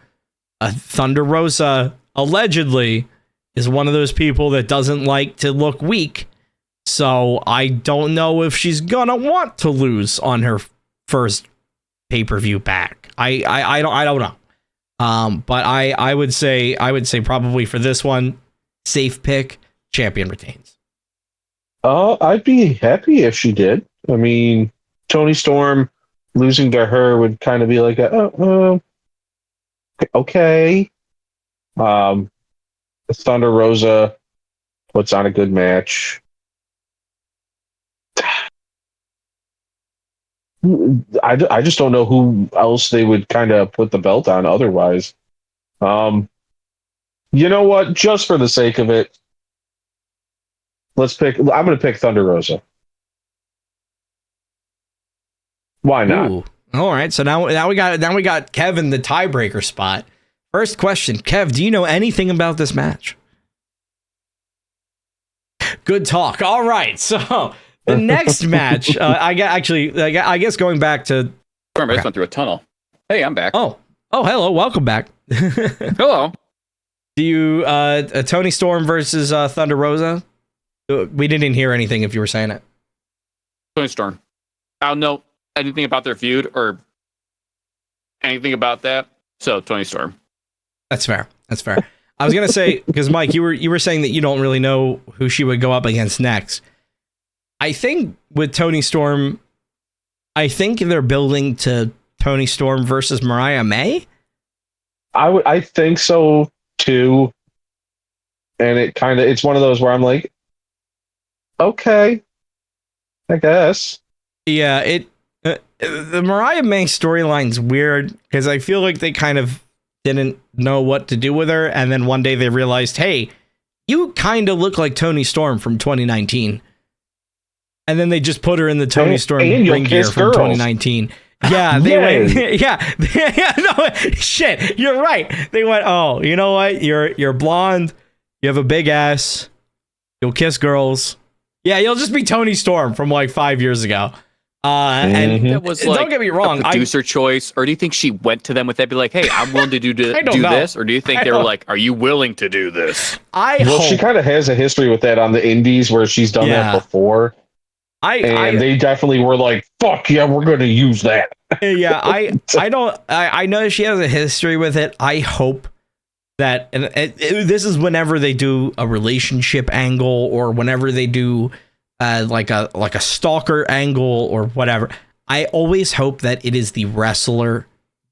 Thunder Rosa allegedly is one of those people that doesn't like to look weak. So I don't know if she's gonna want to lose on her first pay-per-view back. I don't know. But I would say probably for this one, safe pick, champion retains. I'd be happy if she did. I mean, Toni Storm losing to her would kind of be like, okay. Thunder Rosa puts on a good match. I just don't know who else they would kind of put the belt on otherwise. You know what? Just for the sake of it, I'm going to pick Thunder Rosa. Why not? Ooh. All right. So now we got Kevin the tiebreaker spot. First question, Kev, do you know anything about this match? Good talk. All right. So the next match, I guess going back to. I just went through a tunnel. Hey, I'm back. Oh, hello. Welcome back. Hello. Do you Tony Storm versus Thunder Rosa? We didn't hear anything if you were saying it. Tony Storm. I don't know anything about their feud or anything about that. So Tony Storm. That's fair. I was gonna say, because Mike, you were saying that you don't really know who she would go up against next. I think with Tony Storm, I think they're building to Tony Storm versus Mariah May. I think so too. And it's one of those where I'm like, okay, I guess. Yeah, the Mariah May storyline's weird because I feel like they kind of didn't know what to do with her, and then one day they realized, hey, you kind of look like Tony Storm from 2019, and then they just put her in the Tony Storm ring gear from 2019. Yeah, they went. Yeah, no, shit, you're right. They went, oh, you know what? You're blonde. You have a big ass. You'll kiss girls. Yeah, you'll just be Tony Storm from like 5 years ago. And it was like, don't get me wrong, a producer choice, or do you think she went to them with that, be like, hey, I'm willing to do this, or do you think they were like, are you willing to do this? She kind of has a history with that on the indies where she's done that before. They definitely were like, fuck yeah, we're going to use that. Yeah, I know she has a history with it. I hope that, and this is whenever they do a relationship angle or whenever they do like a stalker angle or whatever. I always hope that it is the wrestler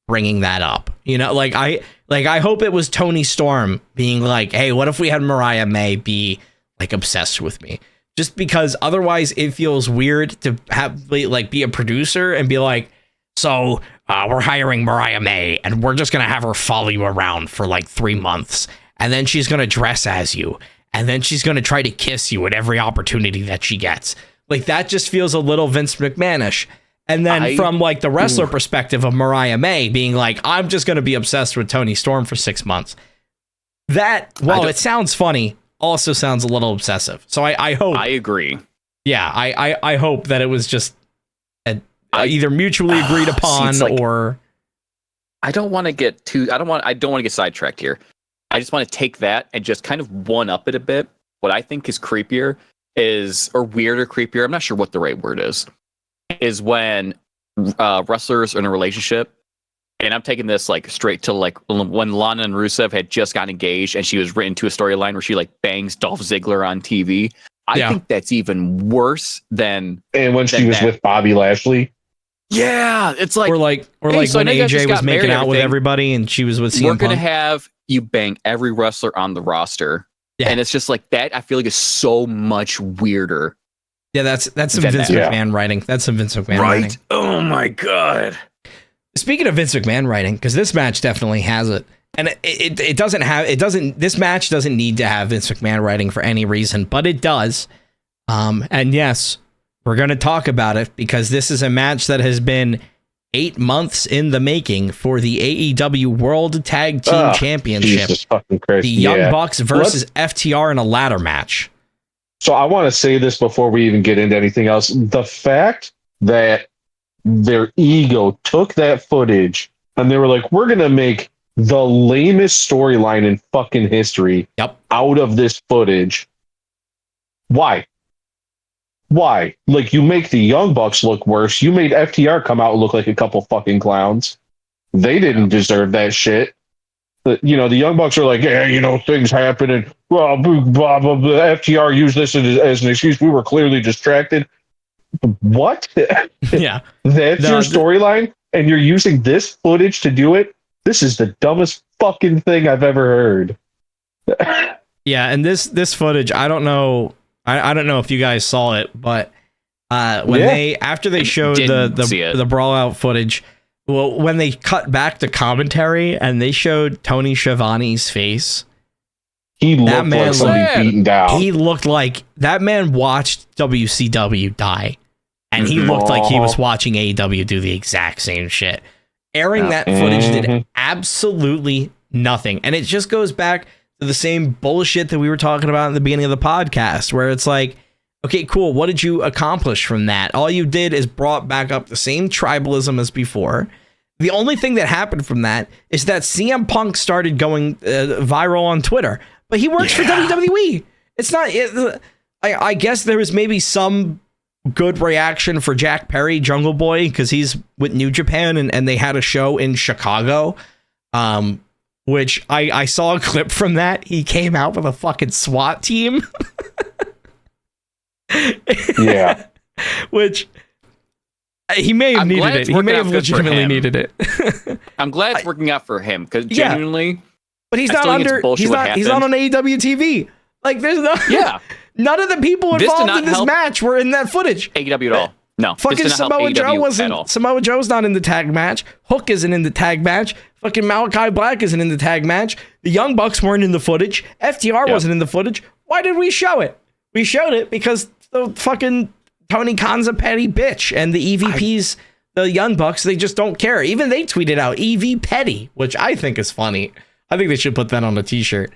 bringing that up. You know, I hope it was Tony Storm being like, hey, what if we had Mariah May be like obsessed with me? Just because otherwise it feels weird to have like be a producer and be like, so we're hiring Mariah May and we're just going to have her follow you around for like 3 months. And then she's going to dress as you. And then she's going to try to kiss you at every opportunity that she gets. Like, that just feels a little Vince McMahon-ish. And then from like the wrestler perspective of Mariah May being like, I'm just going to be obsessed with Tony Storm for 6 months. That, while it sounds funny, also sounds a little obsessive. So I hope. I agree. Yeah, I hope that it was just either mutually agreed upon or. I don't want to get sidetracked here. I just want to take that and just kind of one up it a bit. What I think is creepier or weirder creepier, I'm not sure what the right word is when wrestlers are in a relationship, and I'm taking this like straight to like when Lana and Rusev had just got engaged and she was written to a storyline where she like bangs Dolph Ziggler on TV. I think that's even worse than. And when she was with Bobby Lashley. Yeah, it's like. Or like when AJ was making out with everybody and she was with CM Punk. We're going to have you bang every wrestler on the roster. Yeah. And it's just like that, I feel like is so much weirder. Yeah, that's some Vince McMahon writing. That's some Vince McMahon writing. Oh my God. Speaking of Vince McMahon writing, because this match definitely has it. And this match doesn't need to have Vince McMahon writing for any reason, but it does. And yes, we're going to talk about it because this is a match that has been 8 months in the making for the AEW World Tag Team Championship. Jesus fucking Christ. The Young Bucks versus FTR in a ladder match. So I want to say this before we even get into anything else. The fact that their ego took that footage and they were like, we're going to make the lamest storyline in fucking history out of this footage. Why? Like, you make the Young Bucks look worse. You made FTR come out and look like a couple fucking clowns. They didn't deserve that shit. The Young Bucks are like, yeah, things happen and blah, blah, blah, blah. FTR used this as an excuse. We were clearly distracted. What? Yeah. That's your storyline? And you're using this footage to do it? This is the dumbest fucking thing I've ever heard. Yeah, and this footage, I don't know. I don't know if you guys saw it, but after they showed the brawl out footage, well, when they cut back to commentary and they showed Tony Schiavone's face, he looked like somebody beaten down. He looked like that man watched WCW die, and he looked like he was watching AEW do the exact same shit. Airing that footage did absolutely nothing, and it just goes back to the same bullshit that we were talking about in the beginning of the podcast, where it's like, okay, cool, what did you accomplish from that? All you did is brought back up the same tribalism as before. The only thing that happened from that is that CM Punk started going viral on Twitter, but he works for WWE. It's not. I guess there was maybe some good reaction for Jack Perry, Jungle Boy, because he's with New Japan and they had a show in Chicago. Which I saw a clip from that. He came out with a fucking SWAT team. Yeah. Which he may have needed it. He may have legitimately needed it. I'm glad it's working out for him because genuinely. But he's not under. He's not on AEW TV. Like there's no. Yeah. None of the people involved in this match were in that footage. AEW at all. No. Fucking Samoa Joe wasn't. Samoa Joe's not in the tag match. Hook isn't in the tag match. Fucking Malachi Black isn't in the tag match. The Young Bucks weren't in the footage. FTR wasn't in the footage. Why did we show it? We showed it because the fucking Tony Khan's a petty bitch, and the EVPs, the Young Bucks, they just don't care. Even they tweeted out EV petty, which I think is funny. I think they should put that on a t-shirt.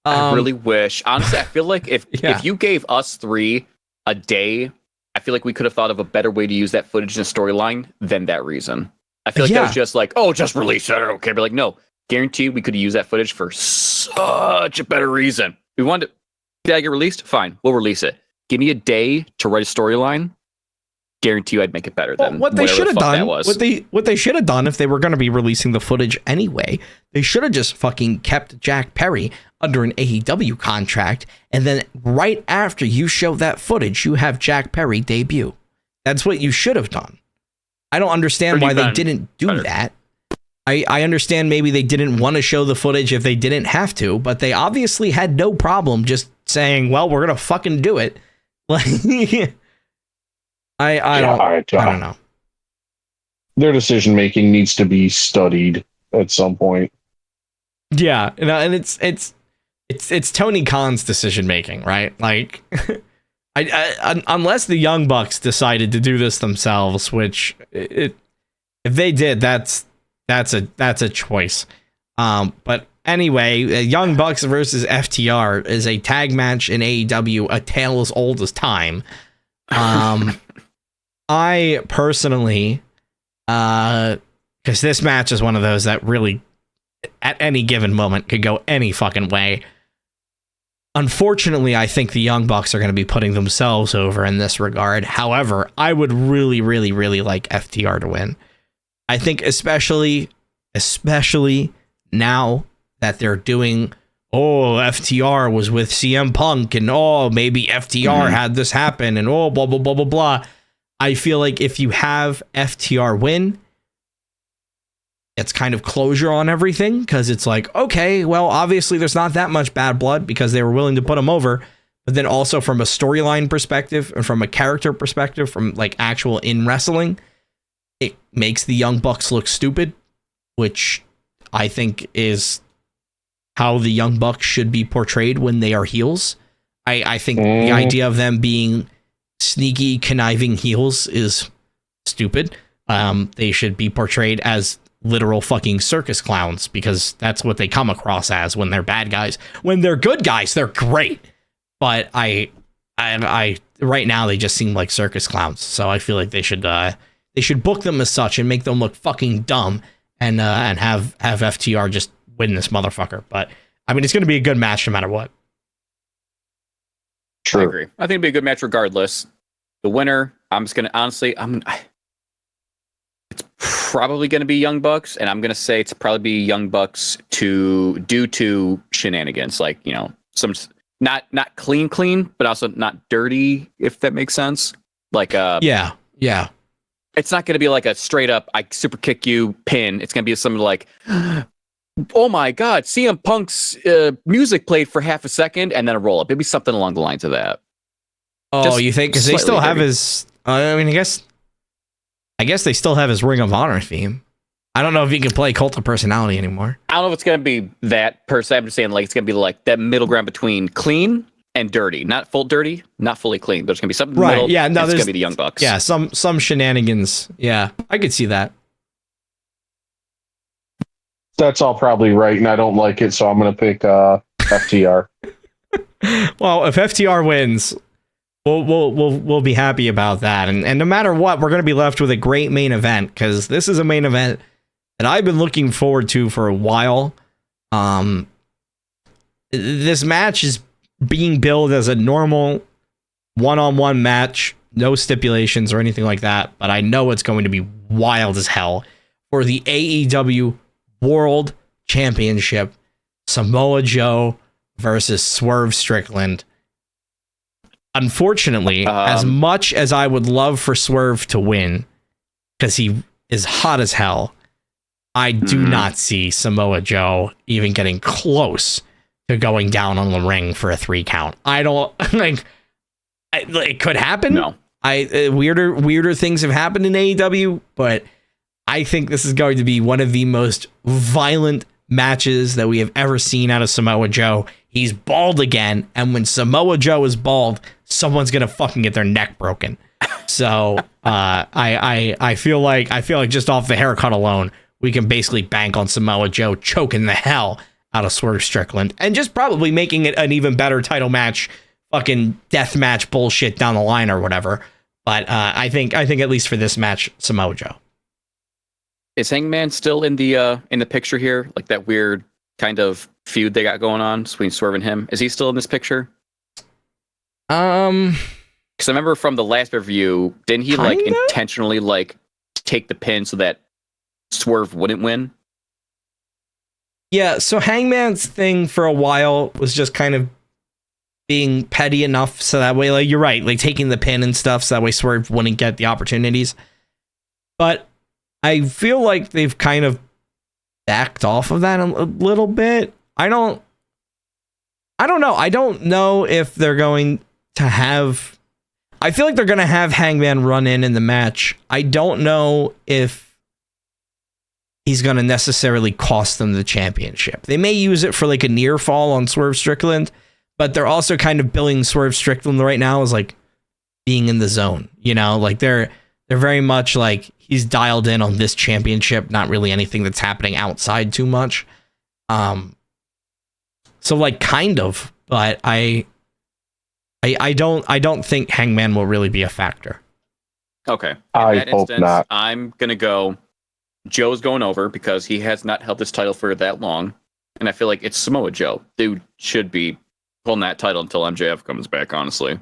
I really wish. Honestly, I feel like if you gave us three a day, I feel like we could have thought of a better way to use that footage in a storyline than that reason. I feel like that was just like, oh, just release it. I don't care. But like, no, guarantee we could use that footage for such a better reason. We wanted did I get released? Fine, we'll release it. Give me a day to write a storyline. Guarantee you I'd make it better than what they should have done. What they should have done if they were going to be releasing the footage anyway, they should have just fucking kept Jack Perry under an AEW contract, and then right after you show that footage, you have Jack Perry debut. That's what you should have done. I don't understand why they didn't do that. I understand maybe they didn't want to show the footage if they didn't have to, but they obviously had no problem just saying, well, we're going to fucking do it. Like, I don't know. Their decision making needs to be studied at some point. Yeah, and it's Tony Khan's decision making, right? Like, unless the Young Bucks decided to do this themselves, which if they did, that's a choice. But anyway, Young Bucks versus FTR is a tag match in AEW, a tale as old as time. I personally, because this match is one of those that really, at any given moment, could go any fucking way. Unfortunately, I think the Young Bucks are going to be putting themselves over in this regard. However, I would really, really, really like FTR to win. I think especially now that they're doing, FTR was with CM Punk, and maybe FTR had this happen, and blah, blah, blah, blah, blah. I feel like if you have FTR win, it's kind of closure on everything, because it's like, okay, well, obviously there's not that much bad blood because they were willing to put them over. But then also from a storyline perspective and from a character perspective, from like actual in wrestling, it makes the Young Bucks look stupid, which I think is how the Young Bucks should be portrayed when they are heels. I think the idea of them being sneaky, conniving heels is stupid. They should be portrayed as literal fucking circus clowns, because that's what they come across as when they're bad guys. When they're good guys, they're great. But I right now they just seem like circus clowns. So I feel like they should book them as such and make them look fucking dumb, and have FTR just win this motherfucker. But I mean, it's going to be a good match no matter what. True. I agree. I think it'd be a good match regardless. The winner, I'm just gonna it's probably gonna be Young Bucks, and I'm gonna say it's probably be Young Bucks due to shenanigans, like, you know, some not clean, but also not dirty, if that makes sense. Like yeah. It's not gonna be like a straight up I super kick you pin. It's gonna be something like oh my God, CM Punk's music played for half a second and then a roll up. It'd be something along the lines of that. Oh, Just you think? Because they still have his. I mean, I guess they still have his Ring of Honor theme. I don't know if he can play Cult of Personality anymore. I don't know if it's gonna be that per se. I'm just saying, like, it's gonna be like that middle ground between clean and dirty, not full dirty, not fully clean. There's gonna be something in the middle. Yeah, no, it's gonna be the Young Bucks. Yeah, some shenanigans. Yeah, I could see that. That's all probably right, and I don't like it, so I'm going to pick FTR. Well, if FTR wins, we'll be happy about that. And no matter what, we're going to be left with a great main event, because this is a main event that I've been looking forward to for a while. This match is being billed as a normal one-on-one match, no stipulations or anything like that, but I know it's going to be wild as hell for the AEW World Championship. Samoa Joe versus Swerve Strickland. Unfortunately, as much as I would love for Swerve to win, because he is hot as hell, I do not see Samoa Joe even getting close to going down on the ring for a 3 count. I don't like. It could happen. No, weirder things have happened in AEW, but I think this is going to be one of the most violent matches that we have ever seen out of Samoa Joe. He's bald again, and when Samoa Joe is bald, someone's gonna fucking get their neck broken. So I feel like just off the haircut alone, we can basically bank on Samoa Joe choking the hell out of Swerve Strickland and just probably making it an even better title match, fucking death match bullshit down the line or whatever. But I think at least for this match, Samoa Joe. Is Hangman still in the picture here? Like that weird kind of feud they got going on between Swerve and him. Is he still in this picture? Because I remember from the last review, didn't he like intentionally like take the pin so that Swerve wouldn't win? Yeah, so Hangman's thing for a while was just kind of being petty enough so that way, like, you're right, like taking the pin and stuff so that way Swerve wouldn't get the opportunities. But I feel like they've kind of backed off of that a little bit. I don't know. I don't know if they're going to have... I feel like they're going to have Hangman run in the match. I don't know if he's going to necessarily cost them the championship. They may use it for like a near fall on Swerve Strickland, but they're also kind of billing Swerve Strickland right now as like being in the zone. You know, like they're very much like he's dialed in on this championship, not really anything that's happening outside too much. So like kind of, but I don't think Hangman will really be a factor. Okay. I hope not. I'm gonna go. Joe's going over because he has not held this title for that long, and I feel like it's Samoa Joe. Dude should be holding that title until MJF comes back. Honestly,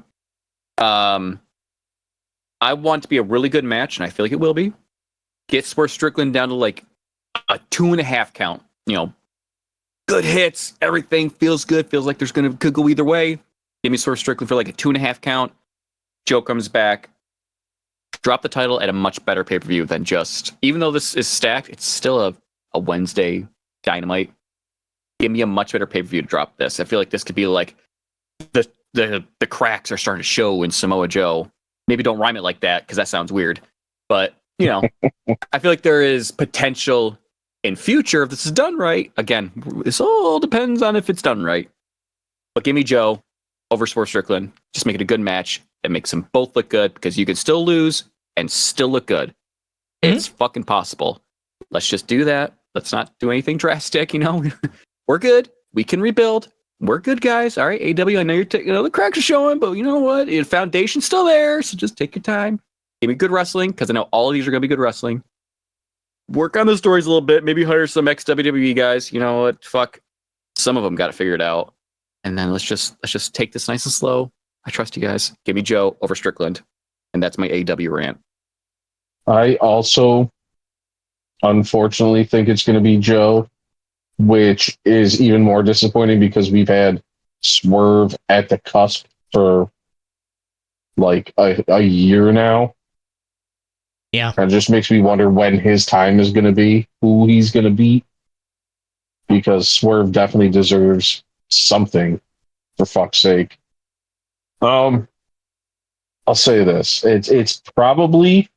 I want it to be a really good match, and I feel like it will be. Get Swerve Strickland down to like a 2.5 count. You know, good hits, everything feels good. Feels like could go either way. Give me Swerve Strickland for like a 2.5 count. Joe comes back. Drop the title at a much better pay-per-view than just... Even though this is stacked, it's still a Wednesday Dynamite. Give me a much better pay-per-view to drop this. I feel like this could be like... The cracks are starting to show in Samoa Joe. Maybe don't rhyme it like that, because that sounds weird. But, you know, I feel like there is potential in future if this is done right. Again, this all depends on if it's done right. But give me Joe over Swerve Strickland. Just make it a good match. It makes them both look good, because you can still lose and still look good. It's fucking possible. Let's just do that. Let's not do anything drastic, you know? We're good. We can rebuild. We're good, guys. All right, AW, I know the cracks are showing, but you know what? The foundation's still there, so just take your time. Give me good wrestling, because I know all of these are going to be good wrestling. Work on the stories a little bit. Maybe hire some ex-WWE guys. You know what? Fuck. Some of them got it figured out. And then let's just take this nice and slow. I trust you guys. Give me Joe over Strickland. And that's my AEW rant. I also, unfortunately, think it's going to be Joe, which is even more disappointing because we've had Swerve at the cusp for like a year now. Yeah. It just makes me wonder when his time is going to be, who he's going to beat. because Swerve definitely deserves something, for fuck's sake. I'll say this. It's probably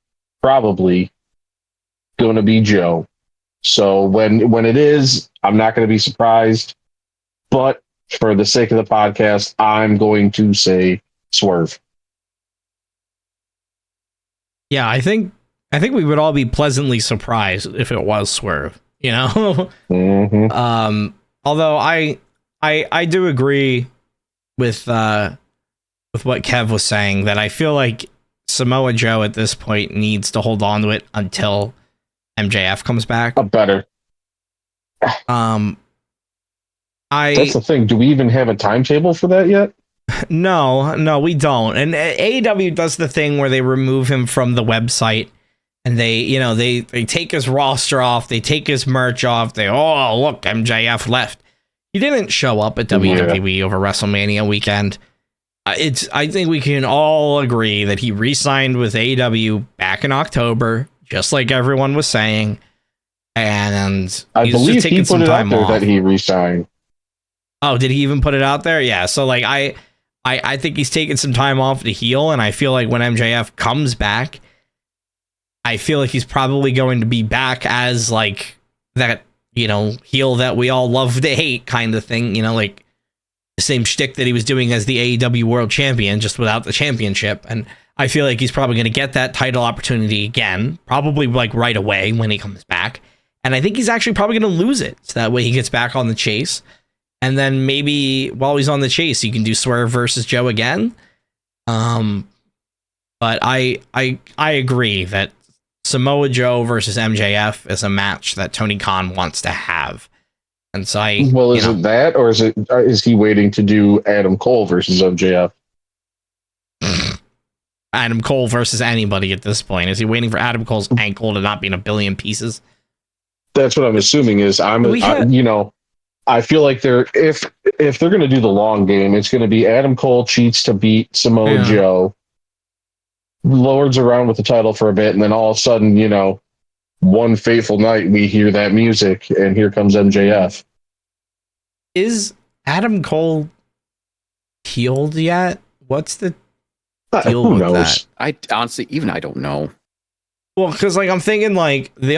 going to be Joe. So when it is, I'm not going to be surprised. But for the sake of the podcast, I'm going to say Swerve. Yeah, I think we would all be pleasantly surprised if it was Swerve, you know? Mm-hmm. Although I do agree with what Kev was saying, that I feel like Samoa Joe at this point needs to hold on to it until MJF comes back. Better. That's the thing. Do we even have a timetable for that yet? No, we don't. And AEW does the thing where they remove him from the website, and they take his roster off, they take his merch off. Look, MJF left. He didn't show up at WWE over WrestleMania weekend. I think we can all agree that he re-signed with AEW back in October, just like everyone was saying. And I believe he put it out there that he re-signed. Oh, did he even put it out there? Yeah. So like I think he's taking some time off to heal, and I feel like when MJF comes back, I feel like he's probably going to be back as like that, heel that we all love to hate kind of thing, like the same shtick that he was doing as the AEW World Champion, just without the championship. And I feel like he's probably going to get that title opportunity again, probably like right away when he comes back. And I think he's actually probably going to lose it, so that way he gets back on the chase. And then maybe while he's on the chase, you can do Swerve versus Joe again. But I agree that Samoa Joe versus MJF is a match that Tony Khan wants to have. And so is it that, or is he waiting to do Adam Cole versus MJF? Adam Cole versus anybody at this point. Is he waiting for Adam Cole's ankle to not be in a billion pieces? That's what I'm assuming. I feel like if they're going to do the long game, it's going to be Adam Cole cheats to beat Samoa Joe, lords around with the title for a bit, and then all of a sudden, one fateful night, we hear that music, and here comes MJF. Is Adam Cole healed yet? What's the deal with that? I honestly, I don't know. Well, because I'm thinking the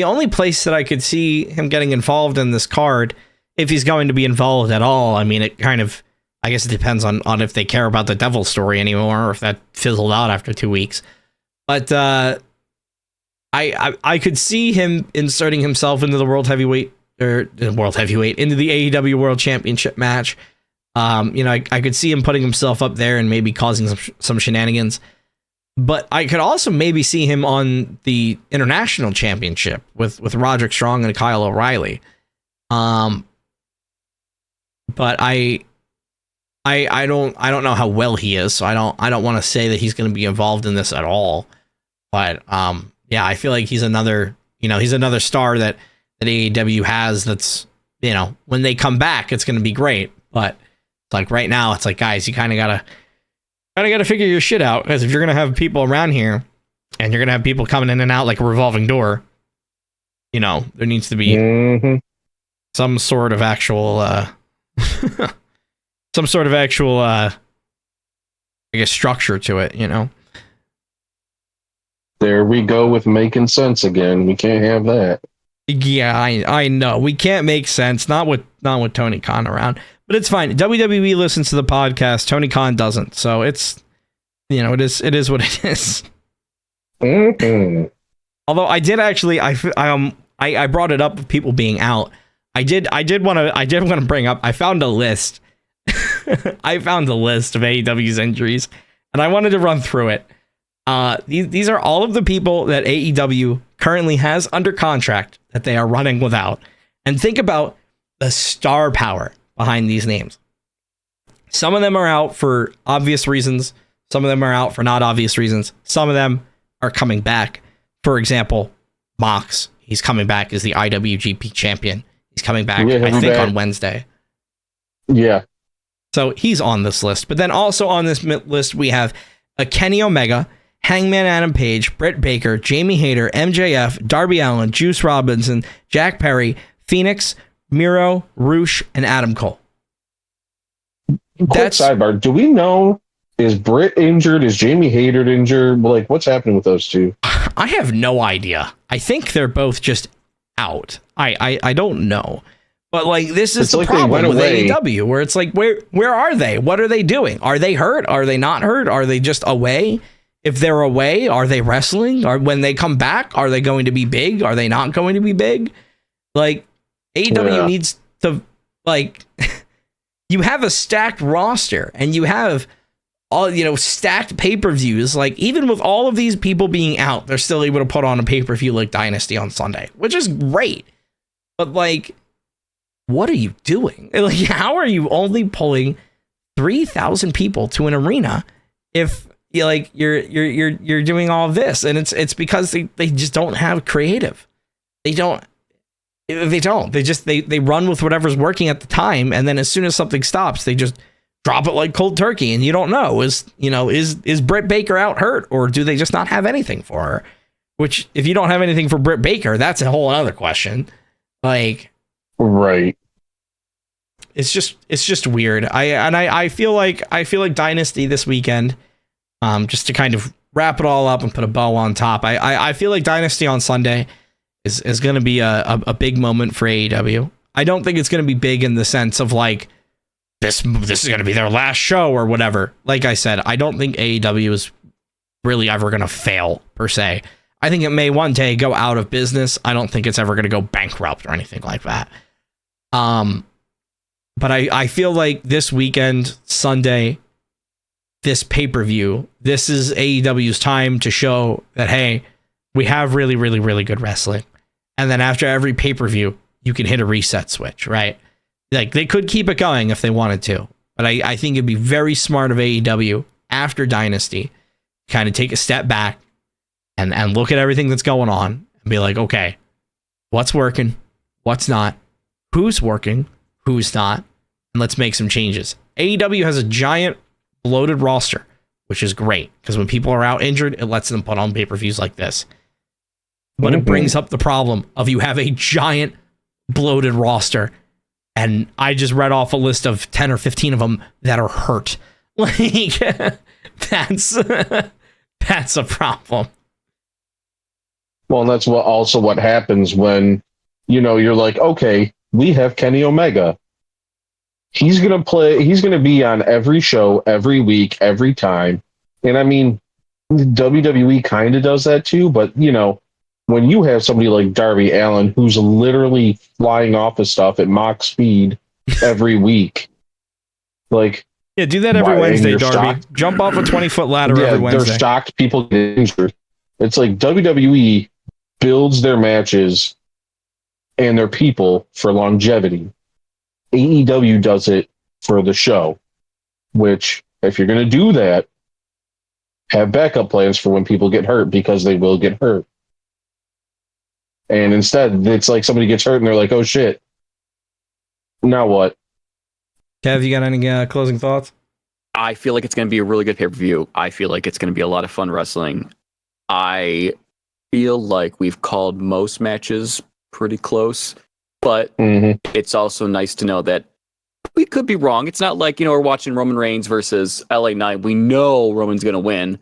only place that I could see him getting involved in this card, if he's going to be involved at all, I mean, it kind of, I guess it depends on if they care about the Devil story anymore, or if that fizzled out after 2 weeks. But I could see him inserting himself into the into the AEW World Championship match. I could see him putting himself up there and maybe causing some shenanigans. But I could also maybe see him on the International Championship with Roderick Strong and Kyle O'Reilly. But I don't know how well he is, so I don't want to say that he's going to be involved in this at all. But I feel like he's another star that AEW has. That's when they come back, it's going to be great. But it's like right now, it's like, guys, you kind of gotta figure your shit out, because if you're gonna have people around here and you're gonna have people coming in and out like a revolving door, there needs to be some sort of actual I guess structure to it. There we go with making sense again. We can't have that. Yeah, I know we can't make sense. Not with Tony Khan around. But it's fine. WWE listens to the podcast. Tony Khan doesn't. So it's, it is what it is. Mm-hmm. Although I did actually, I brought it up with people being out. I did want to bring up, I found a list. I found a list of AEW's injuries, and I wanted to run through it. These are all of the people that AEW currently has under contract that they are running without. And think about the star power behind these names. Some of them are out for obvious reasons. Some of them are out for not obvious reasons. Some of them are coming back. For example, Mox. He's coming back as the IWGP champion. He's coming back, I think, on Wednesday. Yeah. So he's on this list. But then also on this list, we have a Kenny Omega, Hangman Adam Page, Britt Baker, Jamie Hayter, MJF, Darby Allin, Juice Robinson, Jack Perry, Phoenix, Miro, Roosh, and Adam Cole. Quick sidebar. Do we know, is Britt injured? Is Jamie Hayter injured? Like, what's happening with those two? I have no idea. I think they're both just out. I don't know. But like, this is the problem with AEW, where it's like, where are they? What are they doing? Are they hurt? Are they not hurt? Are they just away? If they're away, are they wrestling? Or when they come back, are they going to be big? Are they not going to be big? Like, AEW needs to, like, you have a stacked roster and you have all, stacked pay-per-views. Like, even with all of these people being out, they're still able to put on a pay-per-view like Dynasty on Sunday, which is great. But like, what are you doing? Like, how are you only pulling 3,000 people to an arena if you're doing all of this? And it's because they just don't have creative. They run with whatever's working at the time, and then as soon as something stops, they just drop it like cold turkey, and you don't know, is Britt Baker out hurt, or do they just not have anything for her? Which, if you don't have anything for Britt Baker, that's a whole other question. Like, right. It's just weird. I feel like Dynasty this weekend, just to kind of wrap it all up and put a bow on top. I feel like Dynasty on Sunday is going to be a big moment for AEW. I don't think it's going to be big in the sense of like this is going to be their last show or whatever. Like I said, I don't think AEW is really ever going to fail per se. I think it may one day go out of business. I don't think it's ever going to go bankrupt or anything like that. But I feel like this weekend, Sunday, this pay-per-view, this is AEW's time to show that, hey, we have really, really, really good wrestling. And then after every pay-per-view, you can hit a reset switch, right? Like, they could keep it going if they wanted to. But I think it'd be very smart of AEW after Dynasty, kind of take a step back and look at everything that's going on and be like, okay, what's working? What's not? Who's working? Who's not? And let's make some changes. AEW has a giant bloated roster, which is great because when people are out injured, it lets them put on pay-per-views like this. But it brings up the problem of you have a giant bloated roster, and I just read off a list of 10 or 15 of them that are hurt. Like, that's a problem. Well, and that's what happens when, you're like, okay, we have Kenny Omega. He's going to be on every show, every week, every time. And I mean, WWE kind of does that too, but when you have somebody like Darby Allin, who's literally flying off of stuff at Mach speed every week, like, yeah, do that every Wednesday, Darby. Jump off a 20-foot ladder every Wednesday. They're shocked people get injured. It's like WWE builds their matches and their people for longevity. AEW does it for the show, which, if you're going to do that, have backup plans for when people get hurt, because they will get hurt. And instead, it's like somebody gets hurt and they're like, oh shit, now what? Kev, you got any closing thoughts? I feel like it's going to be a really good pay-per-view. I feel like it's going to be a lot of fun wrestling. I feel like we've called most matches pretty close, but it's also nice to know that we could be wrong. It's not like, we're watching Roman Reigns versus LA Knight. We know Roman's going to win.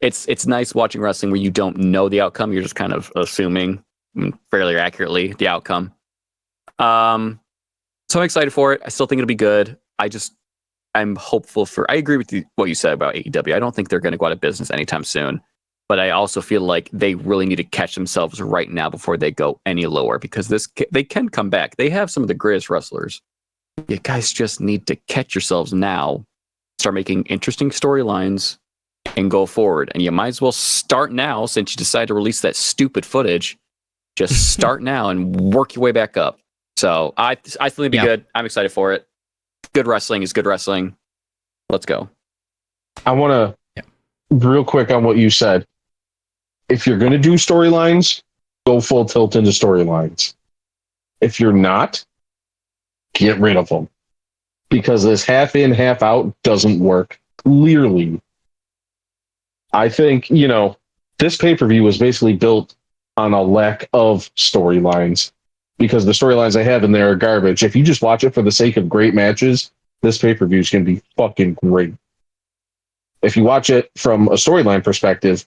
It's nice watching wrestling where you don't know the outcome. You're just kind of assuming fairly accurately the outcome. So I'm excited for it. I still think it'll be good. I'm hopeful I agree with what you said about AEW. I don't think they're going to go out of business anytime soon. But I also feel like they really need to catch themselves right now before they go any lower, because they can come back. They have some of the greatest wrestlers. You guys just need to catch yourselves now, start making interesting storylines, and go forward. And you might as well start now, since you decided to release that stupid footage. Just start now and work your way back up. So I think it'll be good. I'm excited for it. Good wrestling is good wrestling. Let's go. I want to, real quick on what you said. If you're going to do storylines, go full tilt into storylines. If you're not, get rid of them. Because this half in, half out doesn't work. Clearly. I think, this pay-per-view was basically built on a lack of storylines. because the storylines they have in there are garbage. If you just watch it for the sake of great matches, this pay-per-view is going to be fucking great. If you watch it from a storyline perspective,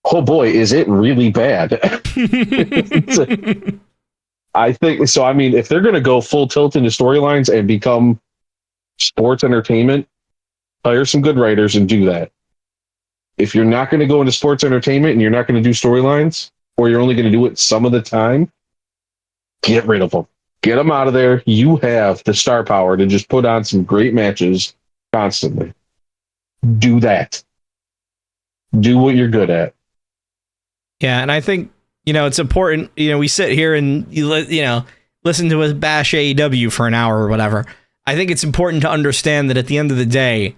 oh boy, is it really bad. I think so. I mean, if they're going to go full tilt into storylines and become sports entertainment, hire some good writers and do that. If you're not going to go into sports entertainment and you're not going to do storylines, or you're only going to do it some of the time, get rid of them. Get them out of there. You have the star power to just put on some great matches constantly. Do that. Do what you're good at. Yeah, and I think, it's important, we sit here and, listen to us bash AEW for an hour or whatever. I think it's important to understand that at the end of the day,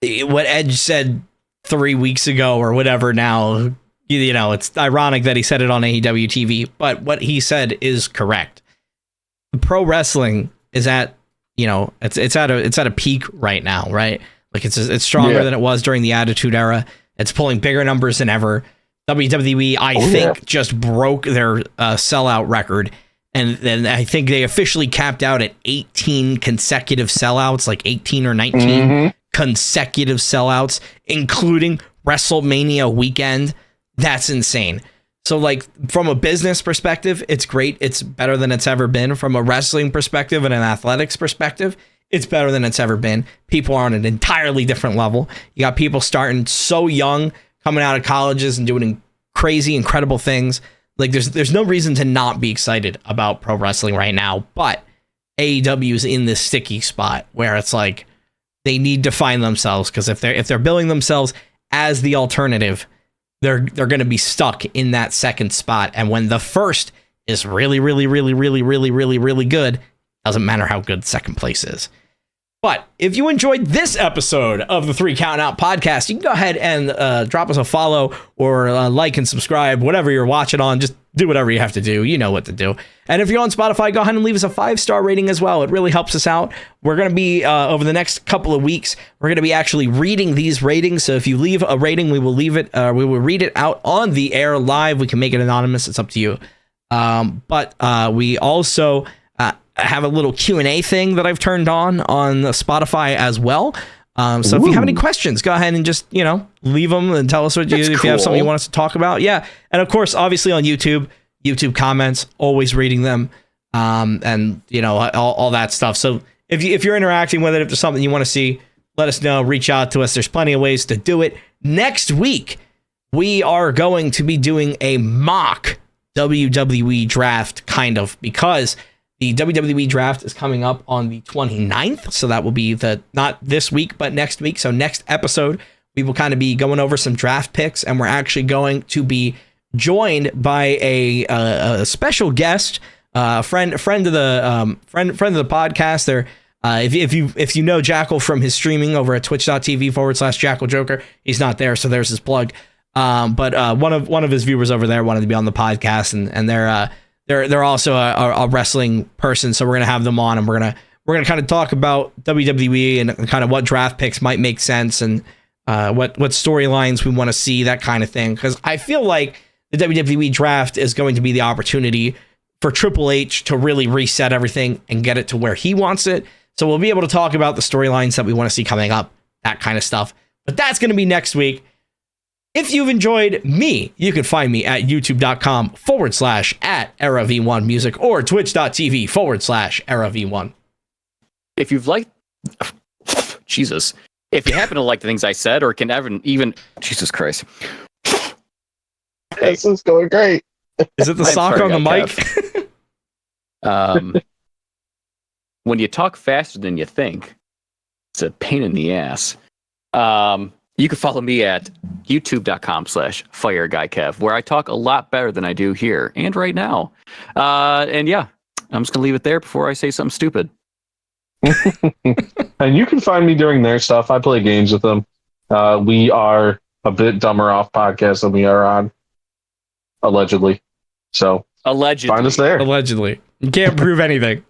what Edge said 3 weeks ago or whatever now, it's ironic that he said it on AEW TV, but what he said is correct. Pro wrestling is at, it's at a peak right now, right? Like it's stronger than it was during the Attitude Era. It's pulling bigger numbers than ever. WWE, I think, just broke their sellout record. And then I think they officially capped out at 18 consecutive sellouts, like 18 or 19 consecutive sellouts, including WrestleMania weekend. That's insane. So, like, from a business perspective, it's great. It's better than it's ever been. From a wrestling perspective and an athletics perspective, it's better than it's ever been. People are on an entirely different level. You got people starting so young, coming out of colleges and doing crazy, incredible things. Like, there's no reason to not be excited about pro wrestling right now, but AEW is in this sticky spot where it's like they need to find themselves, because if they're billing themselves as the alternative, they're going to be stuck in that second spot. And when the first is really, really, really, really, really, really, really good, doesn't matter how good second place is. But if you enjoyed this episode of the 3 Count Out podcast, you can go ahead and drop us a follow or like and subscribe, whatever you're watching on. Just do whatever you have to do. You know what to do. And if you're on Spotify, go ahead and leave us a 5-star rating as well. It really helps us out. We're going to be, over the next couple of weeks, we're going to be actually reading these ratings. So if you leave a rating, we will read it out on the air live. We can make it anonymous. It's up to you. But we also have a little Q&A thing that I've turned on Spotify as well. So if you have any questions, go ahead and just, leave them and tell us if you have something you want us to talk about. Yeah. And of course, obviously on YouTube comments, always reading them. And all that stuff. So if you're interacting with it, if there's something you want to see, let us know, reach out to us. There's plenty of ways to do it. Next week, we are going to be doing a mock WWE draft, because the WWE draft is coming up on the 29th. So that will be not this week, but next week. So next episode, we will kind of be going over some draft picks, and we're actually going to be joined by a special guest, friend of the podcast there. If you know Jackal from his streaming over at twitch.tv/Jackal Joker, he's not there. So there's his plug. But one of his viewers over there wanted to be on the podcast, and they're also a wrestling person, so we're gonna have them on, and we're gonna kind of talk about WWE and kind of what draft picks might make sense, and what storylines we want to see, that kind of thing. Because I feel like the WWE draft is going to be the opportunity for Triple H to really reset everything and get it to where he wants it. So we'll be able to talk about the storylines that we want to see coming up, that kind of stuff. But that's going to be next week. If you've enjoyed me, you can find me at youtube.com/@EraV1 Music or twitch.tv/EraV1. If you've liked, Jesus, if you happen to like the things I said, or can even, Jesus Christ. This is going great. Is it the sock on the mic? When you talk faster than you think, it's a pain in the ass. You can follow me at youtube.com/FireGuyKev, where I talk a lot better than I do here and right now. And yeah, I'm just going to leave it there before I say something stupid. And you can find me during their stuff. I play games with them. We are a bit dumber off podcast than we are on, allegedly. So allegedly, find us there. Allegedly. You can't prove anything.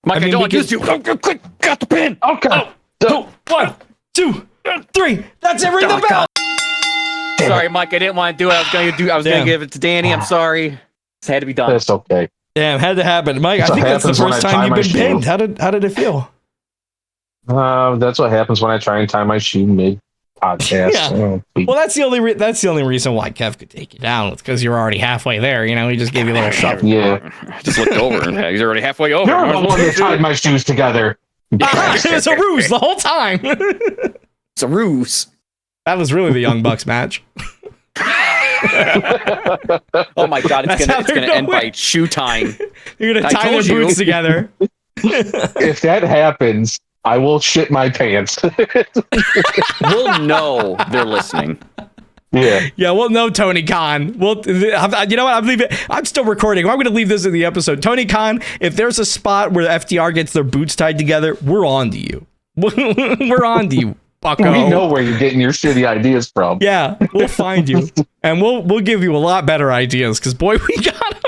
Mike, I don't want to use you. Quick, got the pin. Okay. Oh, 1, 2, 3. That's it. Ring the bell. Sorry, Mike. I didn't want to do it. I was going to give it to Danny. I'm sorry. It's had to be done. That's okay. Damn, had to happen. Mike, That's I think that's the what happens first when I time tie you've my been shoe. pinned. How did it feel? That's what happens when I try and tie my shoe mid podcast. Yeah. Well, that's the only reason why Kev could take you down. It's because you're already halfway there. You know, he just gave you a little shove. Yeah. Just looked over. He's already halfway over. You're the one that tied my shoes together. It was a ruse the whole time. It's a ruse. That was really the Young Bucks match. Oh my god, it's gonna end by shoe tying. You're gonna tie their boots together. If that happens, I will shit my pants. We'll know they're listening. Yeah, we'll know Tony Khan. You know what? I'm still recording. I'm going to leave this in the episode. Tony Khan, if there's a spot where FTR gets their boots tied together, we're on to you. We're on to you, bucko. We know where you're getting your shitty ideas from. Yeah, we'll find you, and we'll give you a lot better ideas. Because boy, we got